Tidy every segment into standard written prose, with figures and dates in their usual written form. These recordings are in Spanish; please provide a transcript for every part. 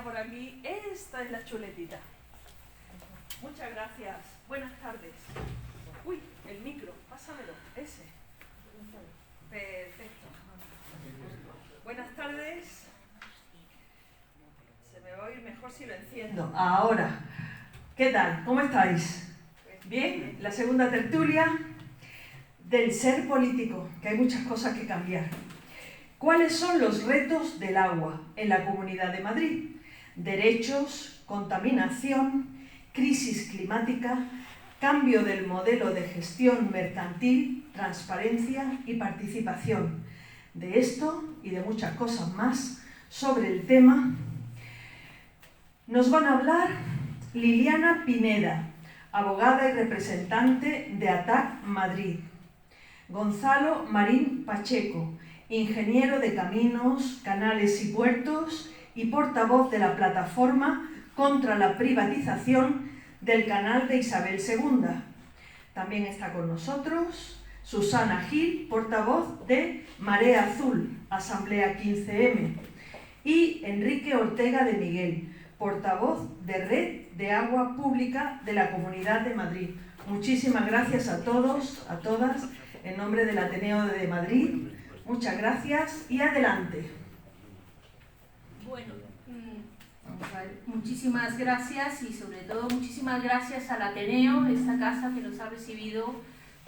tenía por aquí. Esta es la chuletita. Muchas gracias. Buenas tardes. Uy, el micro, pásamelo, ese. Perfecto. Buenas tardes. Se me va a oír mejor si lo enciendo. Ahora, ¿qué tal? ¿Cómo estáis? Bien, la segunda tertulia del ser político, que hay muchas cosas que cambiar. ¿Cuáles son los retos del agua en la Comunidad de Madrid? Derechos, contaminación, crisis climática, cambio del modelo de gestión mercantil, transparencia y participación. De esto y de muchas cosas más sobre el tema nos van a hablar Liliana Pineda, abogada y representante de ATAC Madrid, Gonzalo Marín Pacheco, ingeniero de caminos, canales y puertos y portavoz de la plataforma contra la privatización del canal de Isabel II. También está con nosotros Susana Gil, portavoz de Marea Azul, Asamblea 15M, y Enrique Ortega de Miguel, portavoz de Red de Agua Pública de la Comunidad de Madrid. Muchísimas gracias a todos, a todas, en nombre del Ateneo de Madrid. Muchas gracias y adelante. Bueno, vamos a ver, muchísimas gracias y sobre todo muchísimas gracias al Ateneo, esta casa que nos ha recibido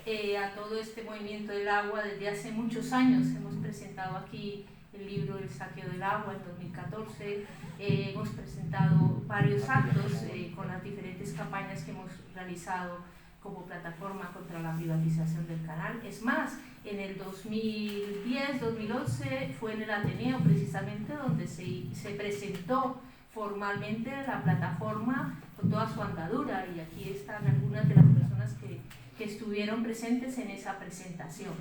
a todo este movimiento del agua desde hace muchos años. Hemos presentado aquí el libro El saqueo del agua en 2014, hemos presentado varios actos con las diferentes campañas que hemos realizado como plataforma contra la privatización del canal. Es más, en el 2010-2011 fue en el Ateneo precisamente donde se presentó formalmente la plataforma con toda su andadura, y aquí están algunas de las personas que estuvieron presentes en esa presentación.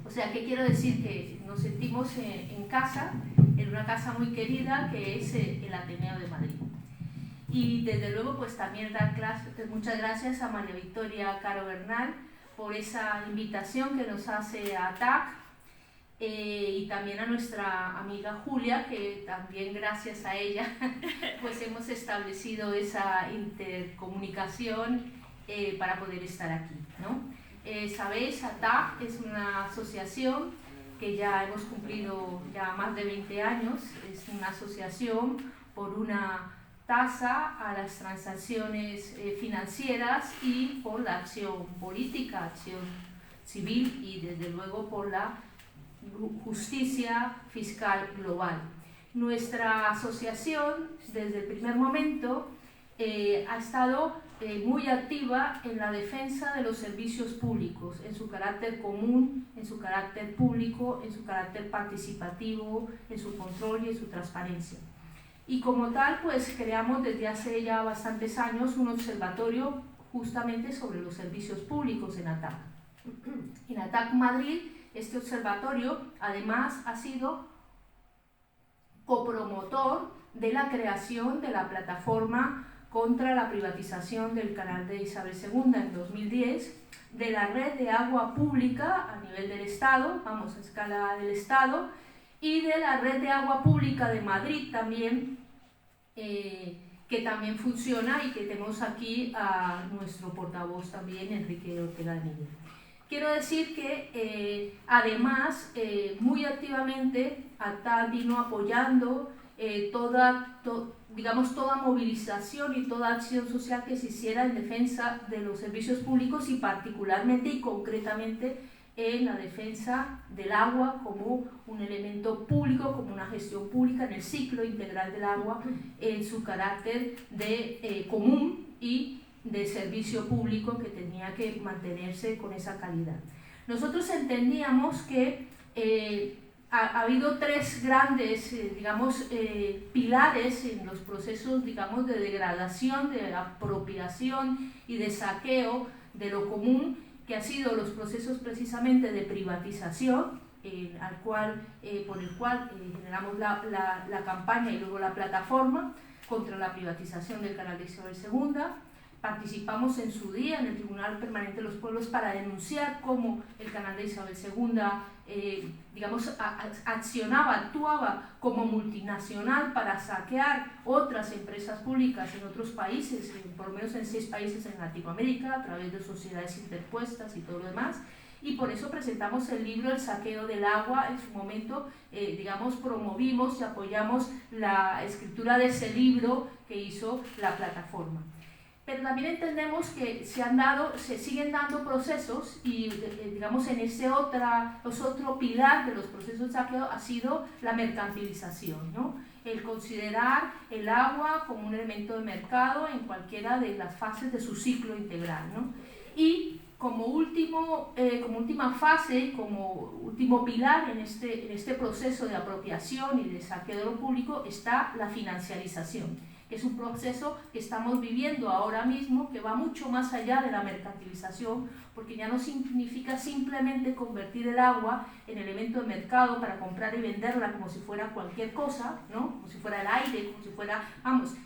O sea, ¿qué quiero decir? Que nos sentimos en casa, en una casa muy querida que es el Ateneo de Madrid. Y desde luego pues también dar muchas gracias a María Victoria Caro Bernal por esa invitación que nos hace a ATAC, y también a nuestra amiga Julia, que también gracias a ella pues hemos establecido esa intercomunicación para poder estar aquí, ¿no? Sabéis, ATAC es una asociación que ya hemos cumplido ya más de 20 años, es una asociación por una tasa a las transacciones financieras y por la acción política, acción civil y desde luego por la justicia fiscal global. Nuestra asociación desde el primer momento ha estado muy activa en la defensa de los servicios públicos, en su carácter común, en su carácter público, en su carácter participativo, en su control y en su transparencia. Y como tal, pues creamos desde hace ya bastantes años un observatorio justamente sobre los servicios públicos en ATAC. En ATAC Madrid, este observatorio además ha sido copromotor de la creación de la plataforma contra la privatización del canal de Isabel II en 2010, de la red de agua pública a nivel del Estado, vamos a escala del Estado, y de la red de agua pública de Madrid también, que también funciona, y que tenemos aquí a nuestro portavoz también, Enrique Ortega de Miguel. Quiero decir que además muy activamente ATAC vino apoyando toda movilización y toda acción social que se hiciera en defensa de los servicios públicos, y particularmente y concretamente en la defensa del agua como un elemento público, como una gestión pública en el ciclo integral del agua, en su carácter de común y de servicio público que tenía que mantenerse con esa calidad. Nosotros entendíamos que ha habido tres grandes pilares en los procesos de degradación, de apropiación y de saqueo de lo común, que han sido los procesos precisamente de privatización, por el cual generamos la campaña y luego la plataforma contra la privatización del canal de Isabel II. participamos en su día en el Tribunal Permanente de los Pueblos para denunciar cómo el canal de Isabel II, digamos, actuaba como multinacional para saquear otras empresas públicas en otros países, por lo menos en 6 países en Latinoamérica, a través de sociedades interpuestas y todo lo demás. Y por eso presentamos el libro El saqueo del agua. En su momento, digamos, promovimos y apoyamos la escritura de ese libro que hizo la plataforma. Pero también entendemos que se siguen dando procesos y, digamos, en ese otro pilar de los procesos de saqueo ha sido la mercantilización, ¿no? El considerar el agua como un elemento de mercado en cualquiera de las fases de su ciclo integral, ¿no? Y como última fase, como último pilar en este proceso de apropiación y de saqueo de lo público está la financiarización. Es un proceso que estamos viviendo ahora mismo que va mucho más allá de la mercantilización, porque ya no significa simplemente convertir el agua en elemento de mercado para comprar y venderla como si fuera cualquier cosa, ¿no? Como si fuera el aire, como si fuera,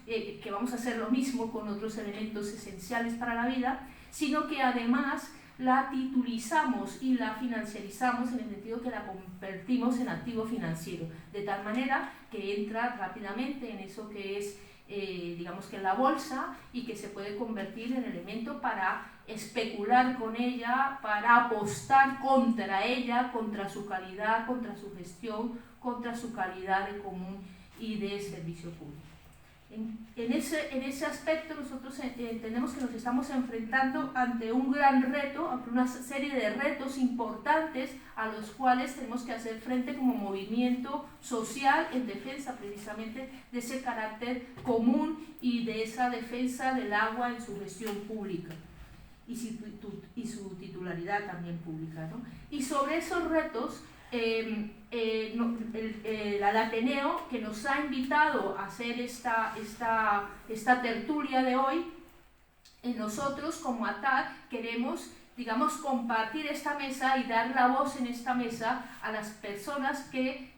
que vamos a hacer lo mismo con otros elementos esenciales para la vida, sino que además la titulizamos y la financiarizamos en el sentido que la convertimos en activo financiero, de tal manera que entra rápidamente en eso que es digamos que la bolsa, y que se puede convertir en elemento para especular con ella, para apostar contra ella, contra su calidad, contra su gestión, contra su calidad de común y de servicio público. En ese aspecto nosotros entendemos que nos estamos enfrentando ante un gran reto, ante una serie de retos importantes a los cuales tenemos que hacer frente como movimiento social en defensa precisamente de ese carácter común y de esa defensa del agua en su gestión pública y su titularidad también pública, ¿no? Y sobre esos retos, el Ateneo, que nos ha invitado a hacer esta tertulia de hoy, nosotros como ATAD queremos, digamos, compartir esta mesa y dar la voz en esta mesa a las personas que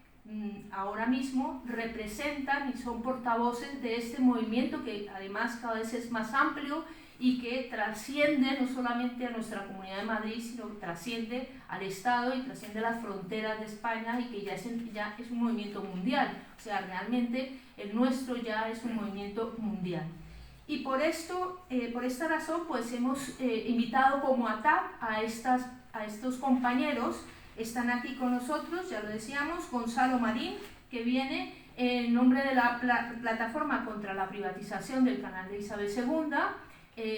ahora mismo representan y son portavoces de este movimiento que además cada vez es más amplio y que trasciende no solamente a nuestra Comunidad de Madrid, sino que trasciende al Estado y trasciende las fronteras de España, y que ya es un movimiento mundial. O sea, realmente el nuestro ya es un movimiento mundial. Y por esta razón, pues hemos invitado como ATAD a estos compañeros. Están aquí con nosotros, ya lo decíamos, Gonzalo Marín, que viene en nombre de la Plataforma contra la Privatización del Canal de Isabel II.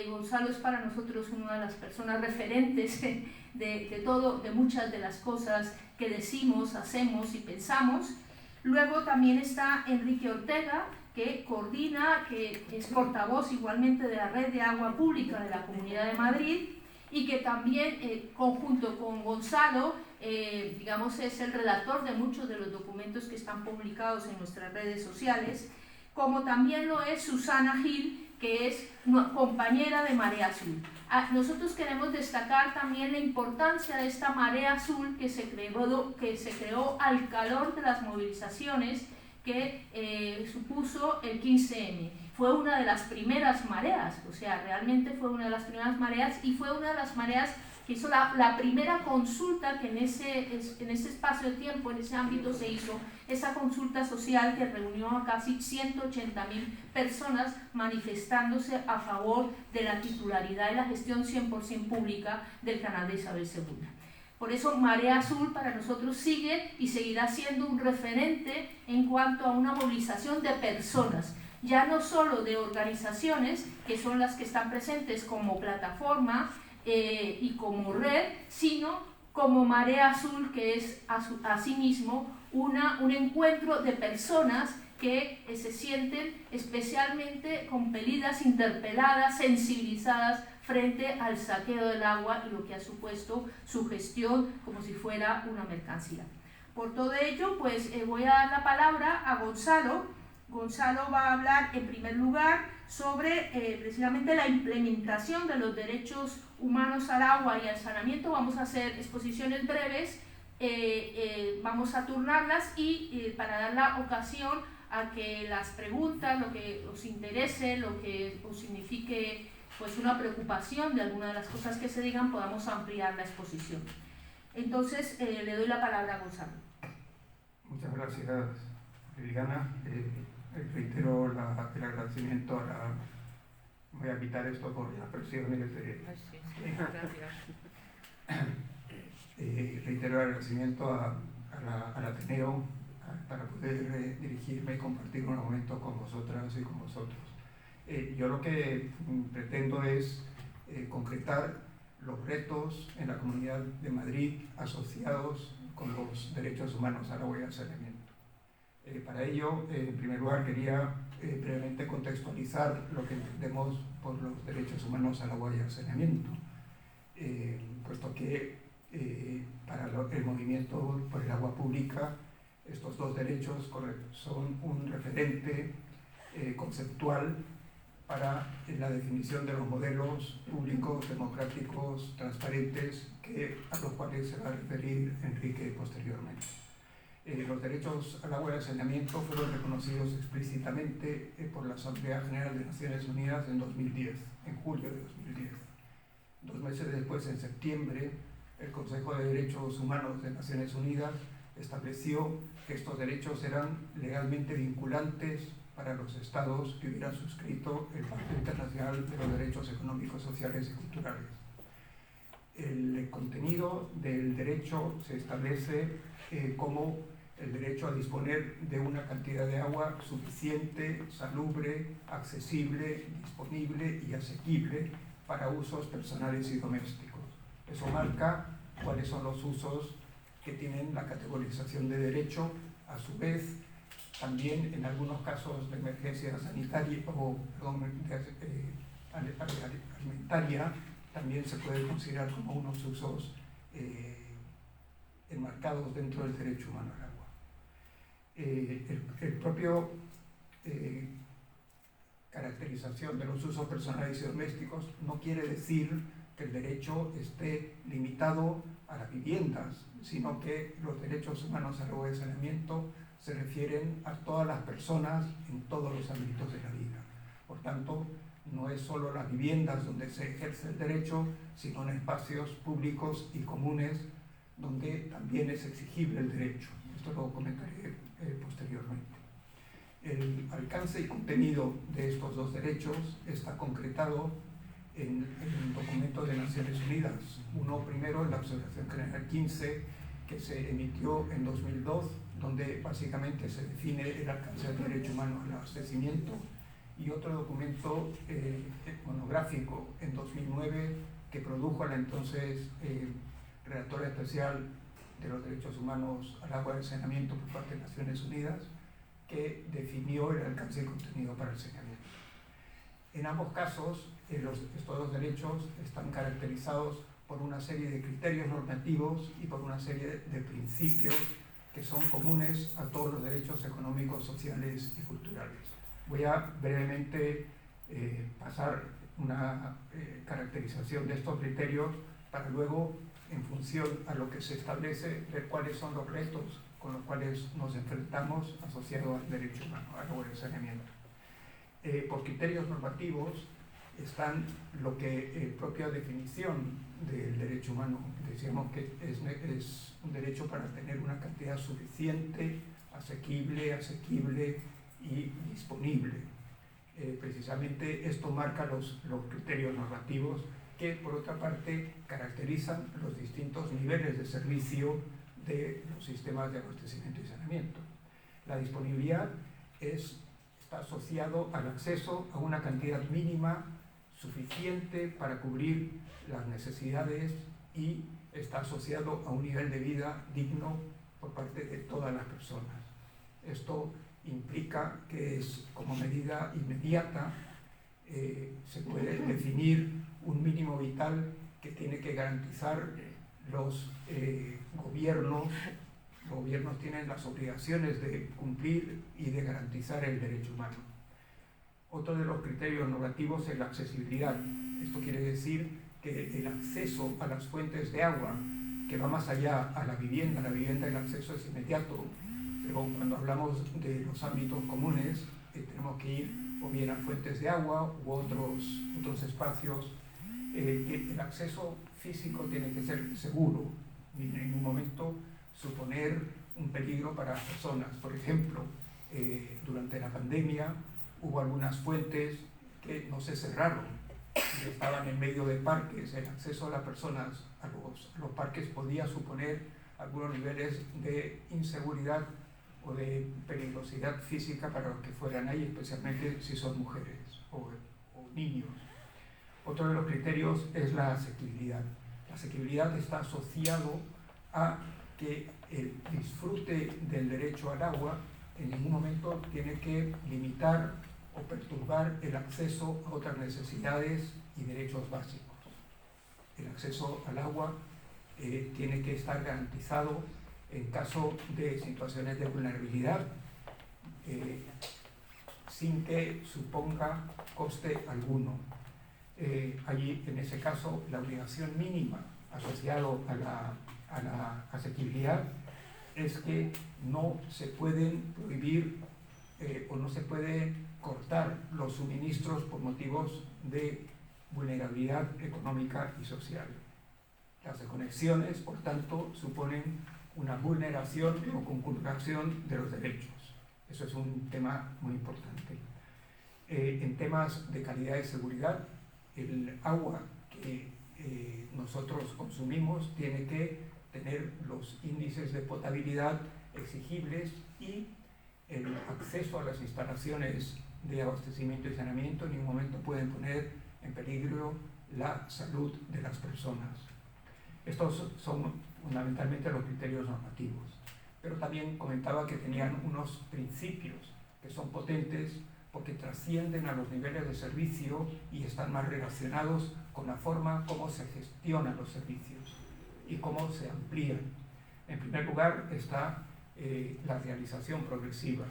Gonzalo es para nosotros una de las personas referentes de muchas de las cosas que decimos, hacemos y pensamos. Luego también está Enrique Ortega, que coordina, que es portavoz igualmente de la Red de Agua Pública de la Comunidad de Madrid, y que también, conjunto con Gonzalo, digamos, es el redactor de muchos de los documentos que están publicados en nuestras redes sociales, como también lo es Susana Gil, que es compañera de Marea Azul. Nosotros queremos destacar también la importancia de esta Marea Azul que se creó al calor de las movilizaciones que supuso el 15M. Fue una de las primeras mareas, o sea, realmente fue una de las primeras mareas, y fue una de las mareas que hizo la primera consulta que en ese espacio de tiempo, en ese ámbito se hizo, esa consulta social que reunió a casi 180.000 personas manifestándose a favor de la titularidad y la gestión 100% pública del canal de Isabel II. Por eso Marea Azul para nosotros sigue y seguirá siendo un referente en cuanto a una movilización de personas, ya no solo de organizaciones, que son las que están presentes como plataforma y como red, sino como Marea Azul, que es asimismo un encuentro de personas que se sienten especialmente compelidas, interpeladas, sensibilizadas frente al saqueo del agua y lo que ha supuesto su gestión como si fuera una mercancía. Por todo ello, pues voy a dar la palabra a Gonzalo. Gonzalo va a hablar en primer lugar sobre precisamente la implementación de los derechos humanos al agua y al saneamiento. Vamos a hacer exposiciones breves, vamos a turnarlas y para dar la ocasión a que las preguntas, lo que os interese, lo que os signifique pues una preocupación de alguna de las cosas que se digan, podamos ampliar la exposición. Entonces, le doy la palabra a Gonzalo. Muchas gracias, Liliana. Reitero el agradecimiento a la... Voy a quitar esto por las presiones de... reitero el agradecimiento al Ateneo para poder dirigirme y compartir unos momentos con vosotras y con vosotros. Yo lo que pretendo es concretar los retos en la Comunidad de Madrid asociados con los derechos humanos al agua y al saneamiento. Para ello, en primer lugar, quería brevemente contextualizar lo que entendemos por los derechos humanos al agua y al saneamiento, puesto que para el movimiento por el agua pública estos dos derechos son un referente conceptual para la definición de los modelos públicos, democráticos, transparentes, a los cuales se va a referir Enrique posteriormente. Los derechos al agua y al saneamiento fueron reconocidos explícitamente por la Asamblea General de Naciones Unidas en 2010, en julio de 2010. 2 meses después, en septiembre, el Consejo de Derechos Humanos de Naciones Unidas estableció que estos derechos eran legalmente vinculantes para los estados que hubieran suscrito el Pacto Internacional de los Derechos Económicos, Sociales y Culturales. El contenido del derecho se establece como el derecho a disponer de una cantidad de agua suficiente, salubre, accesible, disponible y asequible para usos personales y domésticos. Eso marca cuáles son los usos que tienen la categorización de derecho. A su vez, también en algunos casos de emergencia sanitaria o alimentaria, también se puede considerar como unos usos enmarcados dentro del derecho humano al agua. El propio caracterización de los usos personales y domésticos no quiere decir que el derecho esté limitado a las viviendas, sino que los derechos humanos al agua y saneamiento se refieren a todas las personas en todos los ámbitos de la vida. Por tanto, no es solo las viviendas donde se ejerce el derecho, sino en espacios públicos y comunes donde también es exigible el derecho. Esto lo comentaré posteriormente. El alcance y contenido de estos dos derechos está concretado en el documento de Naciones Unidas. Uno primero en la Observación General 15, que se emitió en 2002, donde básicamente se define el alcance del derecho humano al abastecimiento, y otro documento monográfico en 2009 que produjo la entonces relatora especial de los derechos humanos al agua y al saneamiento por parte de Naciones Unidas, que definió el alcance y contenido para el saneamiento. En ambos casos, estos dos derechos están caracterizados por una serie de criterios normativos y por una serie de principios que son comunes a todos los derechos económicos, sociales y culturales. Voy a brevemente pasar una caracterización de estos criterios para luego, en función a lo que se establece, ver cuáles son los retos con los cuales nos enfrentamos asociados al derecho humano, al agua y al saneamiento. Por criterios normativos están lo que propia definición del derecho humano. Decíamos que es un derecho para tener una cantidad suficiente, asequible y disponible. Precisamente esto marca los criterios normativos que, por otra parte, caracterizan los distintos niveles de servicio de los sistemas de abastecimiento y saneamiento. La disponibilidad está asociado al acceso a una cantidad mínima suficiente para cubrir las necesidades y está asociado a un nivel de vida digno por parte de todas las personas. Esto implica que es como medida inmediata, se puede definir un mínimo vital que tiene que garantizar los gobiernos. Los gobiernos tienen las obligaciones de cumplir y de garantizar el derecho humano. Otro de los criterios normativos es la accesibilidad. Esto quiere decir que el acceso a las fuentes de agua, que va más allá a la vivienda el acceso es inmediato, pero cuando hablamos de los ámbitos comunes tenemos que ir o bien a fuentes de agua u otros espacios. El acceso físico tiene que ser seguro y en ningún momento suponer un peligro para las personas. Por ejemplo, durante la pandemia hubo algunas fuentes que no se cerraron, estaban en medio de parques. El acceso a las personas a los parques podía suponer algunos niveles de inseguridad o de peligrosidad física para los que fueran ahí, especialmente si son mujeres o niños. Otro de los criterios es la asequibilidad. La asequibilidad está asociado a que el disfrute del derecho al agua en ningún momento tiene que limitar o perturbar el acceso a otras necesidades y derechos básicos. El acceso al agua tiene que estar garantizado en caso de situaciones de vulnerabilidad, sin que suponga coste alguno. Allí, en ese caso, la obligación mínima asociada a la asequibilidad es que no se pueden prohibir o no se puede cortar los suministros por motivos de vulnerabilidad económica y social. Las desconexiones, por tanto, suponen una vulneración o conculcación de los derechos. Eso es un tema muy importante. En temas de calidad y seguridad, el agua que nosotros consumimos tiene que tener los índices de potabilidad exigibles y el acceso a las instalaciones de abastecimiento y saneamiento en ningún momento pueden poner en peligro la salud de las personas. Estos son fundamentalmente los criterios normativos, pero también comentaba que tenían unos principios que son potentes porque trascienden a los niveles de servicio y están más relacionados con la forma como se gestionan los servicios y cómo se amplían. En primer lugar está la realización progresiva.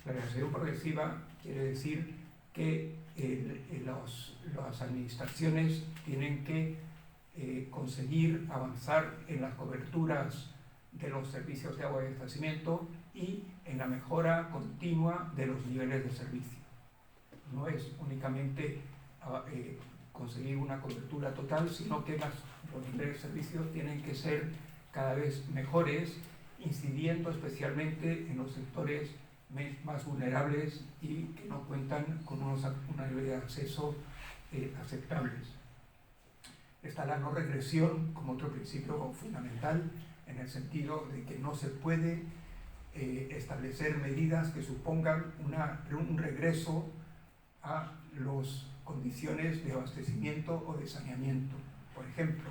La realización progresiva quiere decir que las administraciones tienen que conseguir avanzar en las coberturas de los servicios de agua y abastecimiento y en la mejora continua de los niveles de servicio. No es únicamente conseguir una cobertura total, sino que los niveles de servicio tienen que ser cada vez mejores, incidiendo especialmente en los sectores más vulnerables y que no cuentan con una nivel de acceso aceptables. Está la no regresión como otro principio fundamental, en el sentido de que no se puede establecer medidas que supongan un regreso a las condiciones de abastecimiento o de saneamiento. Por ejemplo,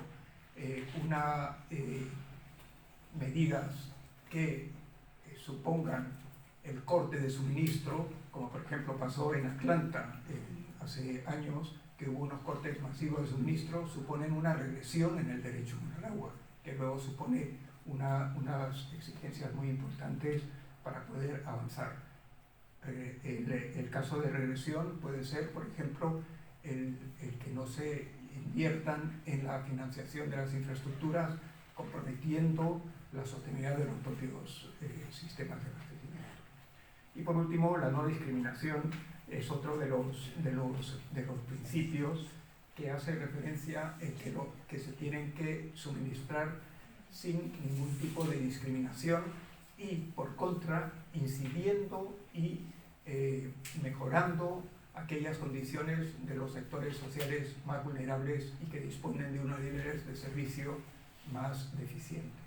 medidas que supongan el corte de suministro, como por ejemplo pasó en Atlanta hace años, que hubo unos cortes masivos de suministro, suponen una regresión en el derecho al agua, que luego supone unas exigencias muy importantes para poder avanzar. El caso de regresión puede ser, por ejemplo, el que no se inviertan en la financiación de las infraestructuras, comprometiendo la sostenibilidad de los propios sistemas de abastecimiento. Y por último, la no discriminación es otro de los principios que hace referencia en que se tienen que suministrar sin ningún tipo de discriminación y, por contra, incidiendo y mejorando aquellas condiciones de los sectores sociales más vulnerables y que disponen de unos niveles de servicio más deficientes.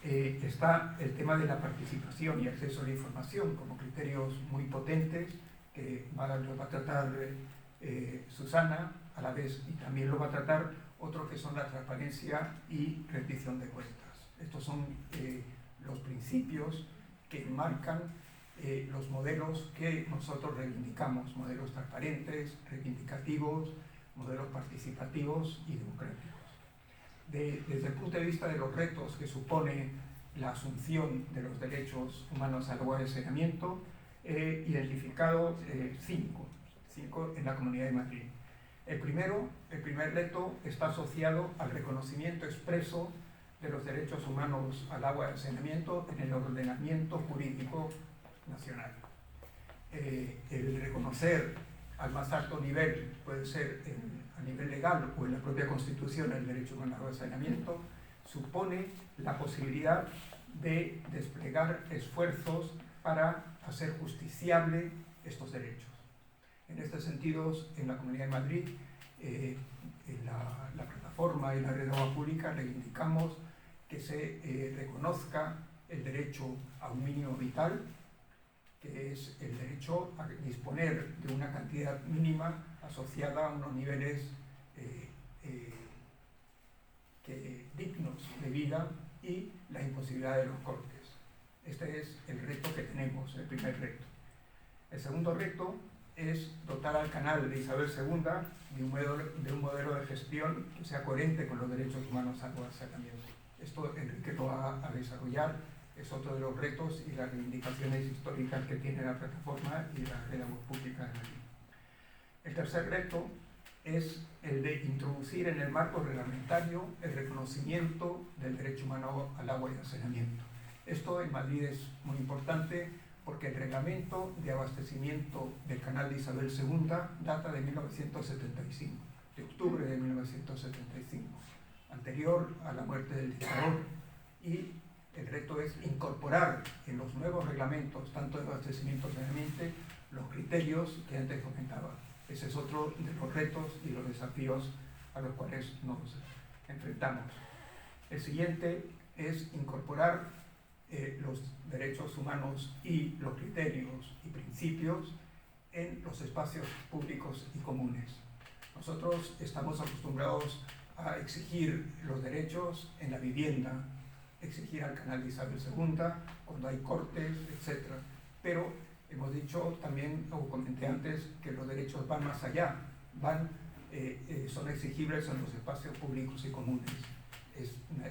Está el tema de la participación y acceso a la información como criterios muy potentes que lo va a tratar Susana a la vez, y también lo va a tratar otros que son la transparencia y rendición de cuentas. Estos son los principios que marcan los modelos que nosotros reivindicamos, modelos transparentes, reivindicativos, modelos participativos y democráticos. Desde el punto de vista de los retos que supone la asunción de los derechos humanos al agua y saneamiento, he identificado cinco en la Comunidad de Madrid. El primer reto está asociado al reconocimiento expreso de los derechos humanos al agua y al saneamiento en el ordenamiento jurídico nacional. el reconocer al más alto nivel, puede ser a nivel legal o en la propia Constitución, el derecho humano al saneamiento, supone la posibilidad de desplegar esfuerzos para hacer justiciable estos derechos. En este sentido, en la Comunidad de Madrid, en la plataforma y la red de agua pública reivindicamos que se reconozca el derecho a un mínimo vital, que es el derecho a disponer de una cantidad mínima asociada a unos niveles dignos de vida y la imposibilidad de los cortes. Este es el reto que tenemos, el primer reto. El segundo reto es dotar al canal de Isabel II de un modelo de gestión que sea coherente con los derechos humanos al saneamiento. Esto Enrique lo va a desarrollar, es otro de los retos y las reivindicaciones históricas que tiene la plataforma y la red de agua pública de Madrid. El tercer reto es el de introducir en el marco reglamentario el reconocimiento del derecho humano al agua y al saneamiento. Esto en Madrid es muy importante porque el reglamento de abastecimiento del canal de Isabel II data de 1975, de octubre de 1975, anterior a la muerte del dictador, y el reto es incorporar en los nuevos reglamentos, tanto de abastecimiento y saneamiento, los criterios que antes comentaba. Ese es otro de los retos y los desafíos a los cuales nos enfrentamos. El siguiente es incorporar los derechos humanos y los criterios y principios en los espacios públicos y comunes. Nosotros estamos acostumbrados a exigir los derechos en la vivienda, exigir al canal de Isabel II cuando hay cortes, etc. Pero hemos dicho también, o comenté antes, que los derechos van más allá, son exigibles en los espacios públicos y comunes. Es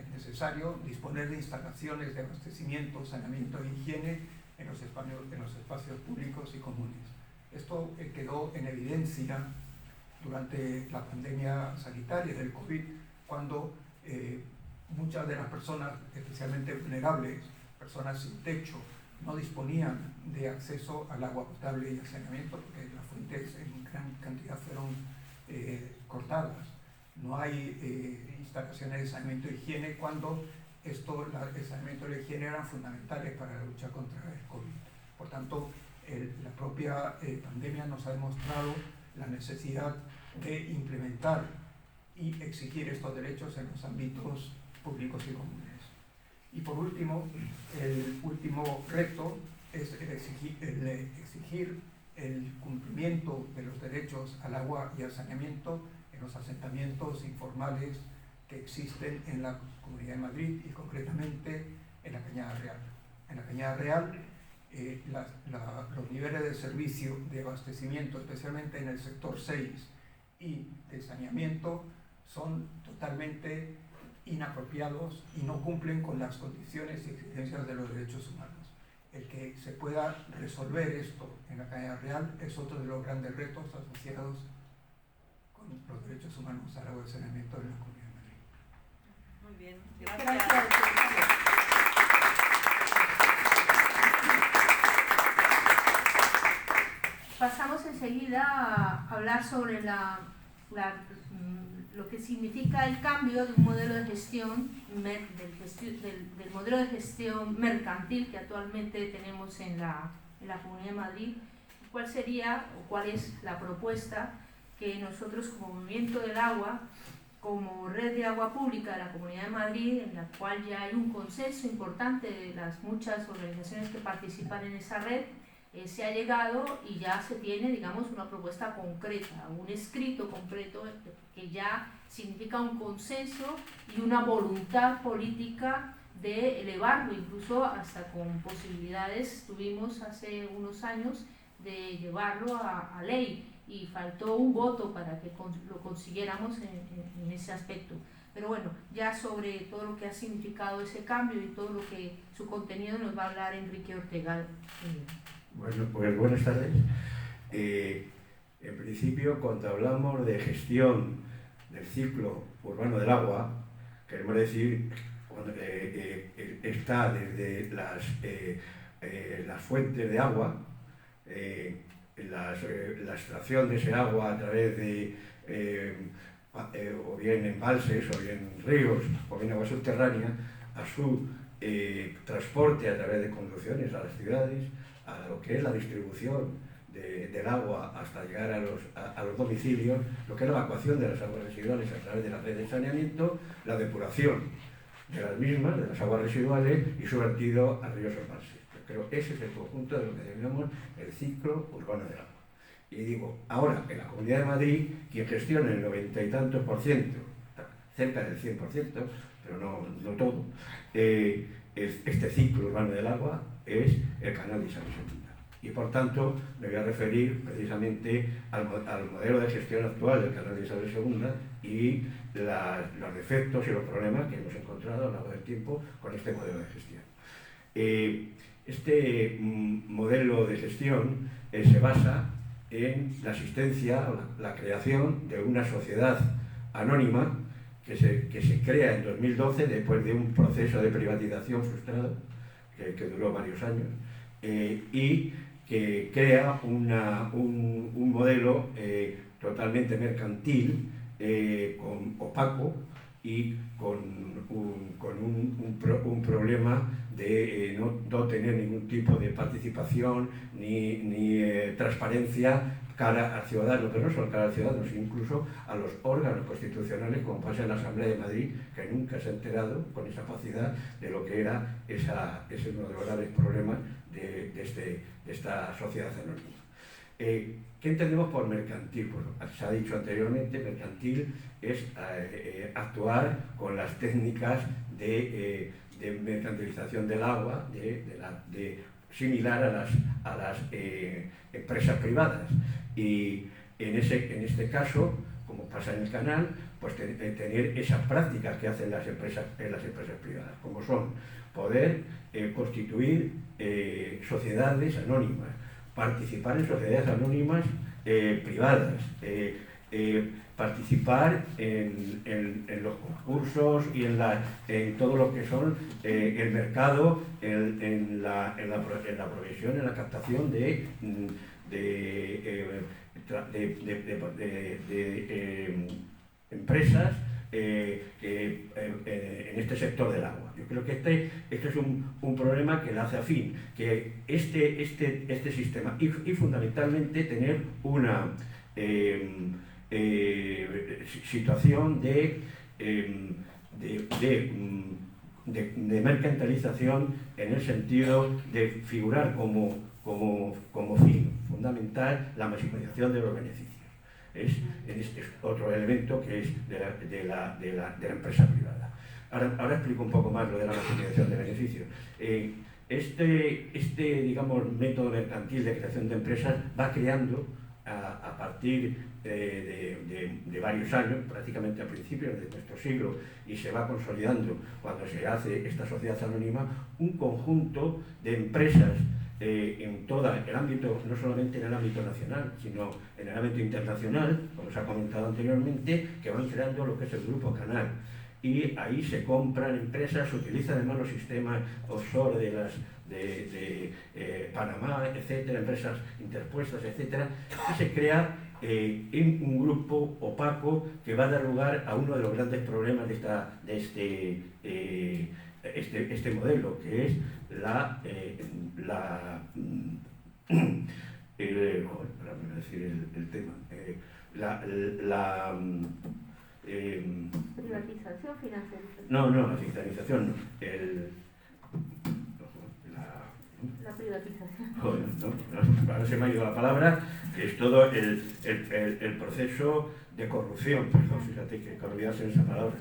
necesario disponer de instalaciones de abastecimiento, saneamiento e higiene en los espacios públicos y comunes. Esto quedó en evidencia durante la pandemia sanitaria del COVID, cuando muchas de las personas, especialmente vulnerables, personas sin techo, no disponían de acceso al agua potable y al saneamiento porque las fuentes en gran cantidad fueron cortadas. No hay instalaciones de saneamiento y higiene cuando el saneamiento y la higiene eran fundamentales para la lucha contra el COVID. Por tanto, la propia pandemia nos ha demostrado la necesidad de implementar y exigir estos derechos en los ámbitos públicos y comunes. Y por último, el último reto es el exigir el cumplimiento de los derechos al agua y al saneamiento en los asentamientos informales que existen en la Comunidad de Madrid y concretamente en la Cañada Real. En la Cañada Real, los niveles de servicio de abastecimiento, especialmente en el sector 6 y de saneamiento, son totalmente inapropiados y no cumplen con las condiciones y exigencias de los derechos humanos. El que se pueda resolver esto en la Cañada Real es otro de los grandes retos asociados con los derechos humanos al agua y saneamiento de la Comunidad de Madrid. Muy bien, gracias. Pasamos enseguida a hablar sobre lo que significa el cambio de un modelo de gestión, del modelo de gestión mercantil que actualmente tenemos en la Comunidad de Madrid. ¿Cuál sería o cuál es la propuesta que nosotros como Movimiento del Agua, como red de agua pública de la Comunidad de Madrid, en la cual ya hay un consenso importante de las muchas organizaciones que participan en esa red, se ha llegado y ya se tiene, digamos, una propuesta concreta, un escrito concreto que ya significa un consenso y una voluntad política de elevarlo, incluso hasta con posibilidades, tuvimos hace unos años de llevarlo a ley y faltó un voto para que lo consiguiéramos en ese aspecto. Pero bueno, ya sobre todo lo que ha significado ese cambio y todo lo que su contenido nos va a hablar Enrique Ortega. Bueno, pues buenas tardes. En principio, cuando hablamos de gestión del ciclo urbano del agua, queremos decir cuando está desde las fuentes de agua, la extracción de ese agua a través de o bien embalses, o bien ríos, o bien agua subterránea, a su transporte a través de conducciones a las ciudades, a lo que es la distribución del agua hasta llegar a los domicilios, lo que es la evacuación de las aguas residuales a través de la red de saneamiento, la depuración de las mismas, de las aguas residuales, y su vertido a ríos o embalses. Yo creo que ese es el conjunto de lo que denominamos el ciclo urbano del agua. Y digo, ahora en la Comunidad de Madrid, quien gestiona el 90 y tantos %, cerca del 100%, pero no todo, este ciclo urbano del agua es el canal de Isabel II. Y por tanto me voy a referir precisamente al modelo de gestión actual del canal de Isabel II y los defectos y los problemas que hemos encontrado a lo largo del tiempo con este modelo de gestión. Este modelo de gestión se basa en la existencia, la creación de una sociedad anónima que se crea en 2012 después de un proceso de privatización frustrado que duró varios años, y que crea un modelo totalmente mercantil, opaco y con un problema de no tener ningún tipo de participación ni transparencia cara al ciudadano, pero no solo cara al ciudadano, sino incluso a los órganos constitucionales, como pasa en la Asamblea de Madrid, que nunca se ha enterado con esa opacidad de lo que era ese uno de los graves problemas de esta sociedad anónima. ¿Qué entendemos por mercantil? Pues, se ha dicho anteriormente, mercantil es actuar con las técnicas de mercantilización del agua, similar a las empresas privadas. Y en este caso, como pasa en el canal, pues tener esas prácticas que hacen las empresas privadas, como son poder constituir sociedades anónimas, participar en sociedades anónimas privadas, participar en los concursos y en todo lo que son el mercado, en la provisión, en la captación de empresas en este sector del agua. Yo creo que este es un problema que le hace afín, que este sistema y fundamentalmente tener una situación de mercantilización en el sentido de figurar como fin fundamental la maximización de los beneficios. Es otro elemento que es de la empresa privada. Ahora explico un poco más lo de la maximización de beneficios. Digamos, método mercantil de creación de empresas va creando a partir de varios años, prácticamente a principios de nuestro siglo, y se va consolidando cuando se hace esta sociedad anónima, un conjunto de empresas en todo el ámbito, no solamente en el ámbito nacional, sino en el ámbito internacional, como se ha comentado anteriormente, que van creando lo que es el Grupo Canal. Y ahí se compran empresas, se utilizan además los sistemas offshore de Panamá, etcétera, empresas interpuestas, etcétera, y se crea un grupo opaco que va a dar lugar a uno de los grandes problemas de este modelo, que es privatización, financiarización. No, la financiarización no. La privatización. Joder, no, ahora se me ha ido la palabra, que es todo el proceso de corrupción. Perdón, fíjate que olvidarse esa palabra.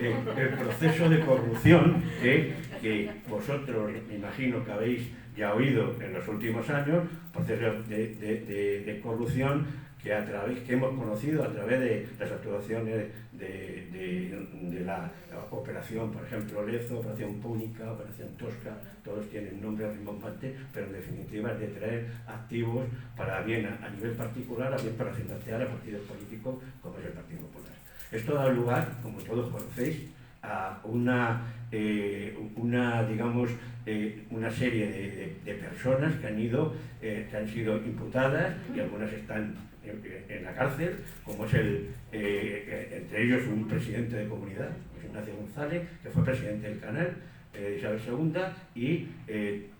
El proceso de corrupción que vosotros, me imagino que habéis ya oído en los últimos años, procesos de corrupción que hemos conocido a través de las actuaciones de la operación, por ejemplo, Lezo, Operación Púnica, Operación Tosca, todos tienen nombre rimbombante, pero en definitiva es de traer activos para bien a nivel particular, a bien para financiar a partidos políticos como es el Partido Popular. Esto da lugar, como todos conocéis, a una digamos, una serie de personas que han sido imputadas y algunas están en la cárcel, como es entre ellos un presidente de comunidad, José Ignacio González, que fue presidente del canal, Isabel II, y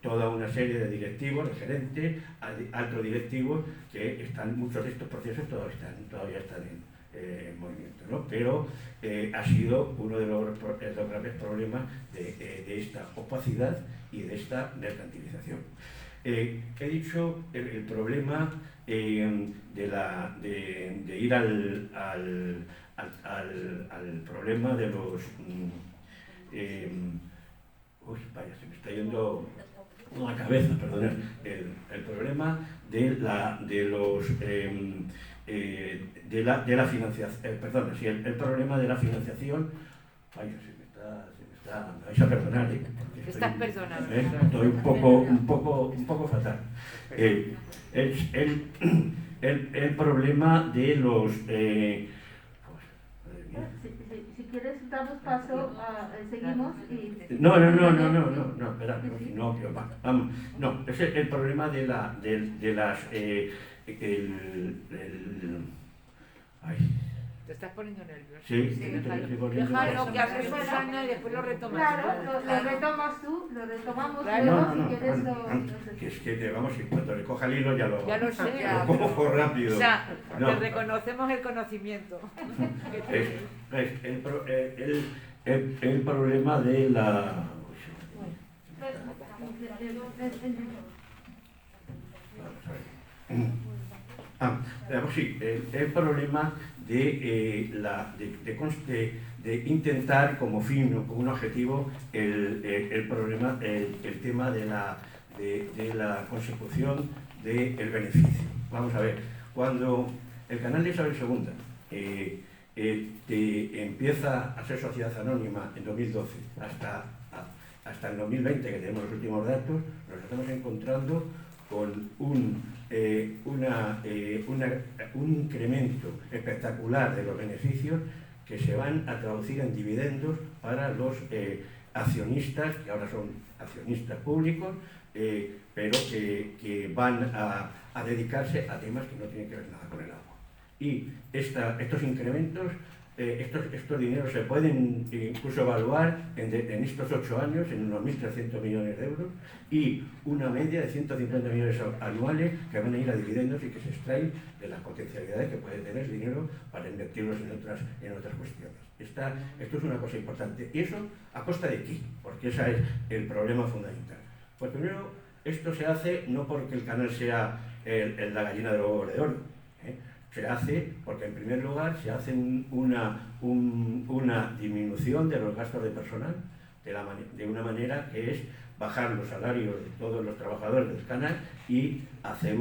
toda una serie de directivos, de gerentes, altos directivos, que muchos de estos procesos todavía están en movimiento, ¿no? Pero ha sido uno de los graves problemas de esta opacidad y de esta mercantilización. He dicho el problema de ir al problema de los... uy, vaya, se me está yendo la cabeza, perdón. El problema de la financiación, perdón, sí, el problema de la financiación, vaya, me vais a perdonar, porque estás perdonado. Estoy un poco fatal. El problema de los... Si quieres damos paso, seguimos y... No, espera, vamos. No, es el problema de las... ay. Te estás poniendo nervioso. Sí, déjalo que hace Susana y después lo retomas. Claro, lo retomas tú, lo retomamos claro. luego No, si quieres que es que, vamos, y cuando le coja el hilo ya lo sé. Lo cojo rápido. O sea, no. Te reconocemos el conocimiento. El problema de la... Sí, el problema de intentar como fin o como un objetivo el tema de la consecución del beneficio. Vamos a ver, cuando el canal de Isabel II empieza a ser sociedad anónima en 2012 hasta el 2020, que tenemos los últimos datos, nos estamos encontrando con un incremento espectacular de los beneficios que se van a traducir en dividendos para los accionistas, que ahora son accionistas públicos, pero que van a dedicarse a temas que no tienen que ver nada con el agua. Y estos incrementos, estos dineros se pueden incluso evaluar en estos 8 años en unos 1.300 millones de euros y una media de 150 millones anuales que van a ir a dividendos y que se extraen de las potencialidades que puede tener el dinero para invertirlos en otras cuestiones. Esto es una cosa importante. ¿Y eso a costa de qué? Porque ese es el problema fundamental. Pues primero, esto se hace no porque el canal sea la gallina de los huevos de oro, se hace porque en primer lugar se hace una disminución de los gastos de personal de una manera que es bajar los salarios de todos los trabajadores del canal y hacer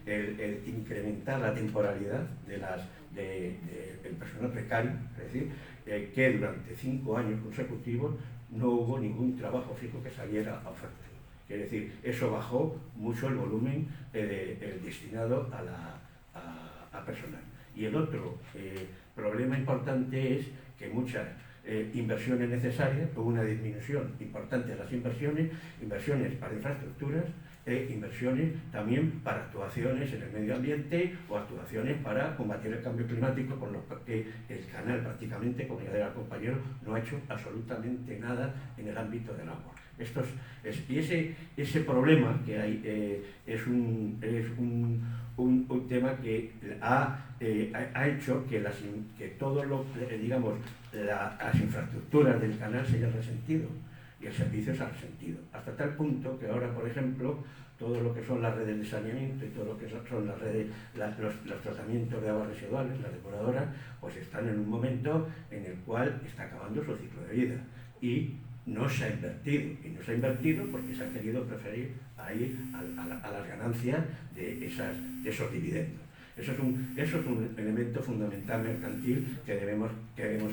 el incrementar la temporalidad del personal precario, es decir, que durante 5 años consecutivos no hubo ningún trabajo fijo que saliera a oferta. Es decir, eso bajó mucho el volumen destinado a personal. Y el otro problema importante es que muchas inversiones necesarias, hubo una disminución importante de las inversiones para infraestructuras inversiones también para actuaciones en el medio ambiente o actuaciones para combatir el cambio climático, con lo que el canal prácticamente, como ya era el compañero, no ha hecho absolutamente nada en el ámbito del agua. Y ese problema que hay es un tema que ha hecho que todo las infraestructuras del canal se hayan resentido y el servicio se ha resentido. Hasta tal punto que ahora, por ejemplo, todo lo que son las redes de saneamiento y todo lo que son las redes, los tratamientos de aguas residuales, las depuradoras, pues están en un momento en el cual está acabando su ciclo de vida. Y no se ha invertido, porque se ha querido preferir ahí a las ganancias de esos dividendos. Eso es un elemento fundamental mercantil que debemos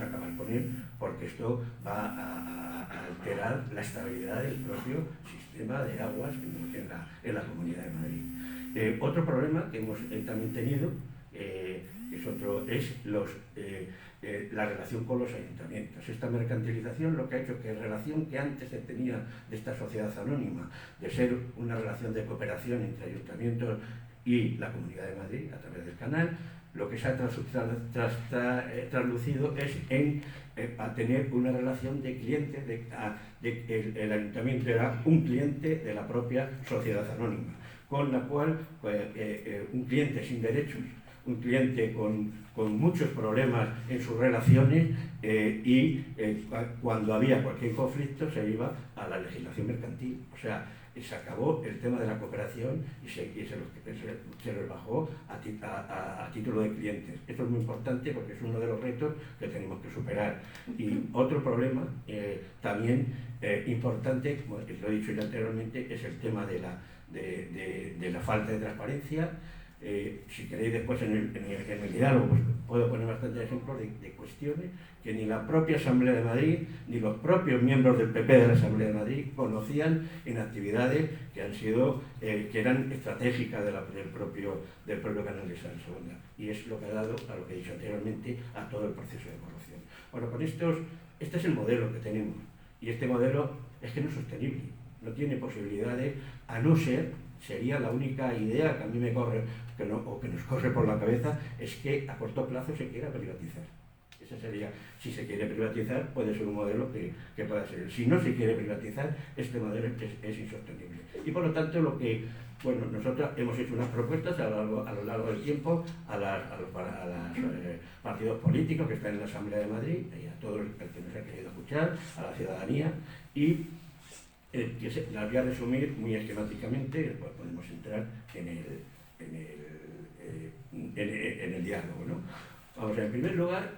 acabar con él, porque esto va a alterar la estabilidad del propio sistema de aguas en la Comunidad de Madrid. Otro problema que hemos también tenido la relación con los ayuntamientos. Esta mercantilización lo que ha hecho que la relación que antes se tenía de esta sociedad anónima, de ser una relación de cooperación entre ayuntamientos y la Comunidad de Madrid a través del canal, lo que se ha traducido es en a tener una relación de cliente, el ayuntamiento era un cliente de la propia sociedad anónima, con la cual un cliente sin derechos, un cliente con muchos problemas en sus relaciones cuando había cualquier conflicto se iba a la legislación mercantil. O sea, se acabó el tema de la cooperación y se los bajó a título de clientes. Esto es muy importante porque es uno de los retos que tenemos que superar. Y otro problema también importante, como lo he dicho ya anteriormente, es el tema de la falta de transparencia. Si queréis después en el diálogo pues, puedo poner bastantes ejemplos de cuestiones que ni la propia Asamblea de Madrid ni los propios miembros del PP de la Asamblea de Madrid conocían en actividades que eran estratégicas del propio Canal de Isabel II, y es lo que ha dado, a lo que he dicho anteriormente, a todo el proceso de corrupción. Bueno, este es el modelo que tenemos, y este modelo es que no es sostenible, no tiene posibilidades, a no ser, sería la única idea que a mí me corre, que nos corre por la cabeza, es que a corto plazo se quiera privatizar. Ese sería, si se quiere privatizar, puede ser un modelo que pueda ser. Si no se quiere privatizar, este modelo es insostenible. Y por lo tanto, nosotros hemos hecho unas propuestas a lo largo del tiempo a los partidos políticos que están en la Asamblea de Madrid, y a todo el que nos ha querido escuchar, a la ciudadanía, y que las voy a resumir muy esquemáticamente, y después podemos entrar en el diálogo, ¿no? Vamos, en primer lugar,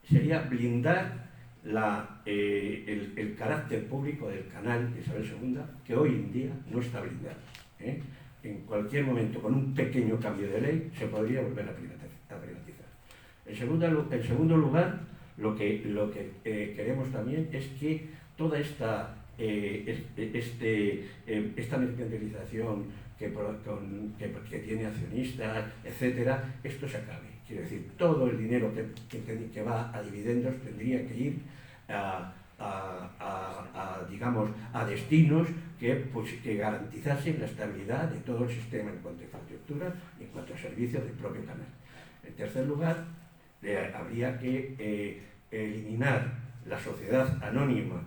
sería blindar el carácter público del canal de Isabel II, que hoy en día no está blindado. En cualquier momento, con un pequeño cambio de ley, se podría volver a privatizar. En segundo lugar, lo que queremos también es que toda esta mercantilización que tiene accionistas, etcétera, esto se acabe. Quiero decir, todo el dinero que va a dividendos tendría que ir a destinos que garantizasen la estabilidad de todo el sistema en cuanto a infraestructura y en cuanto a servicios del propio canal. En tercer lugar, habría que eliminar la sociedad anónima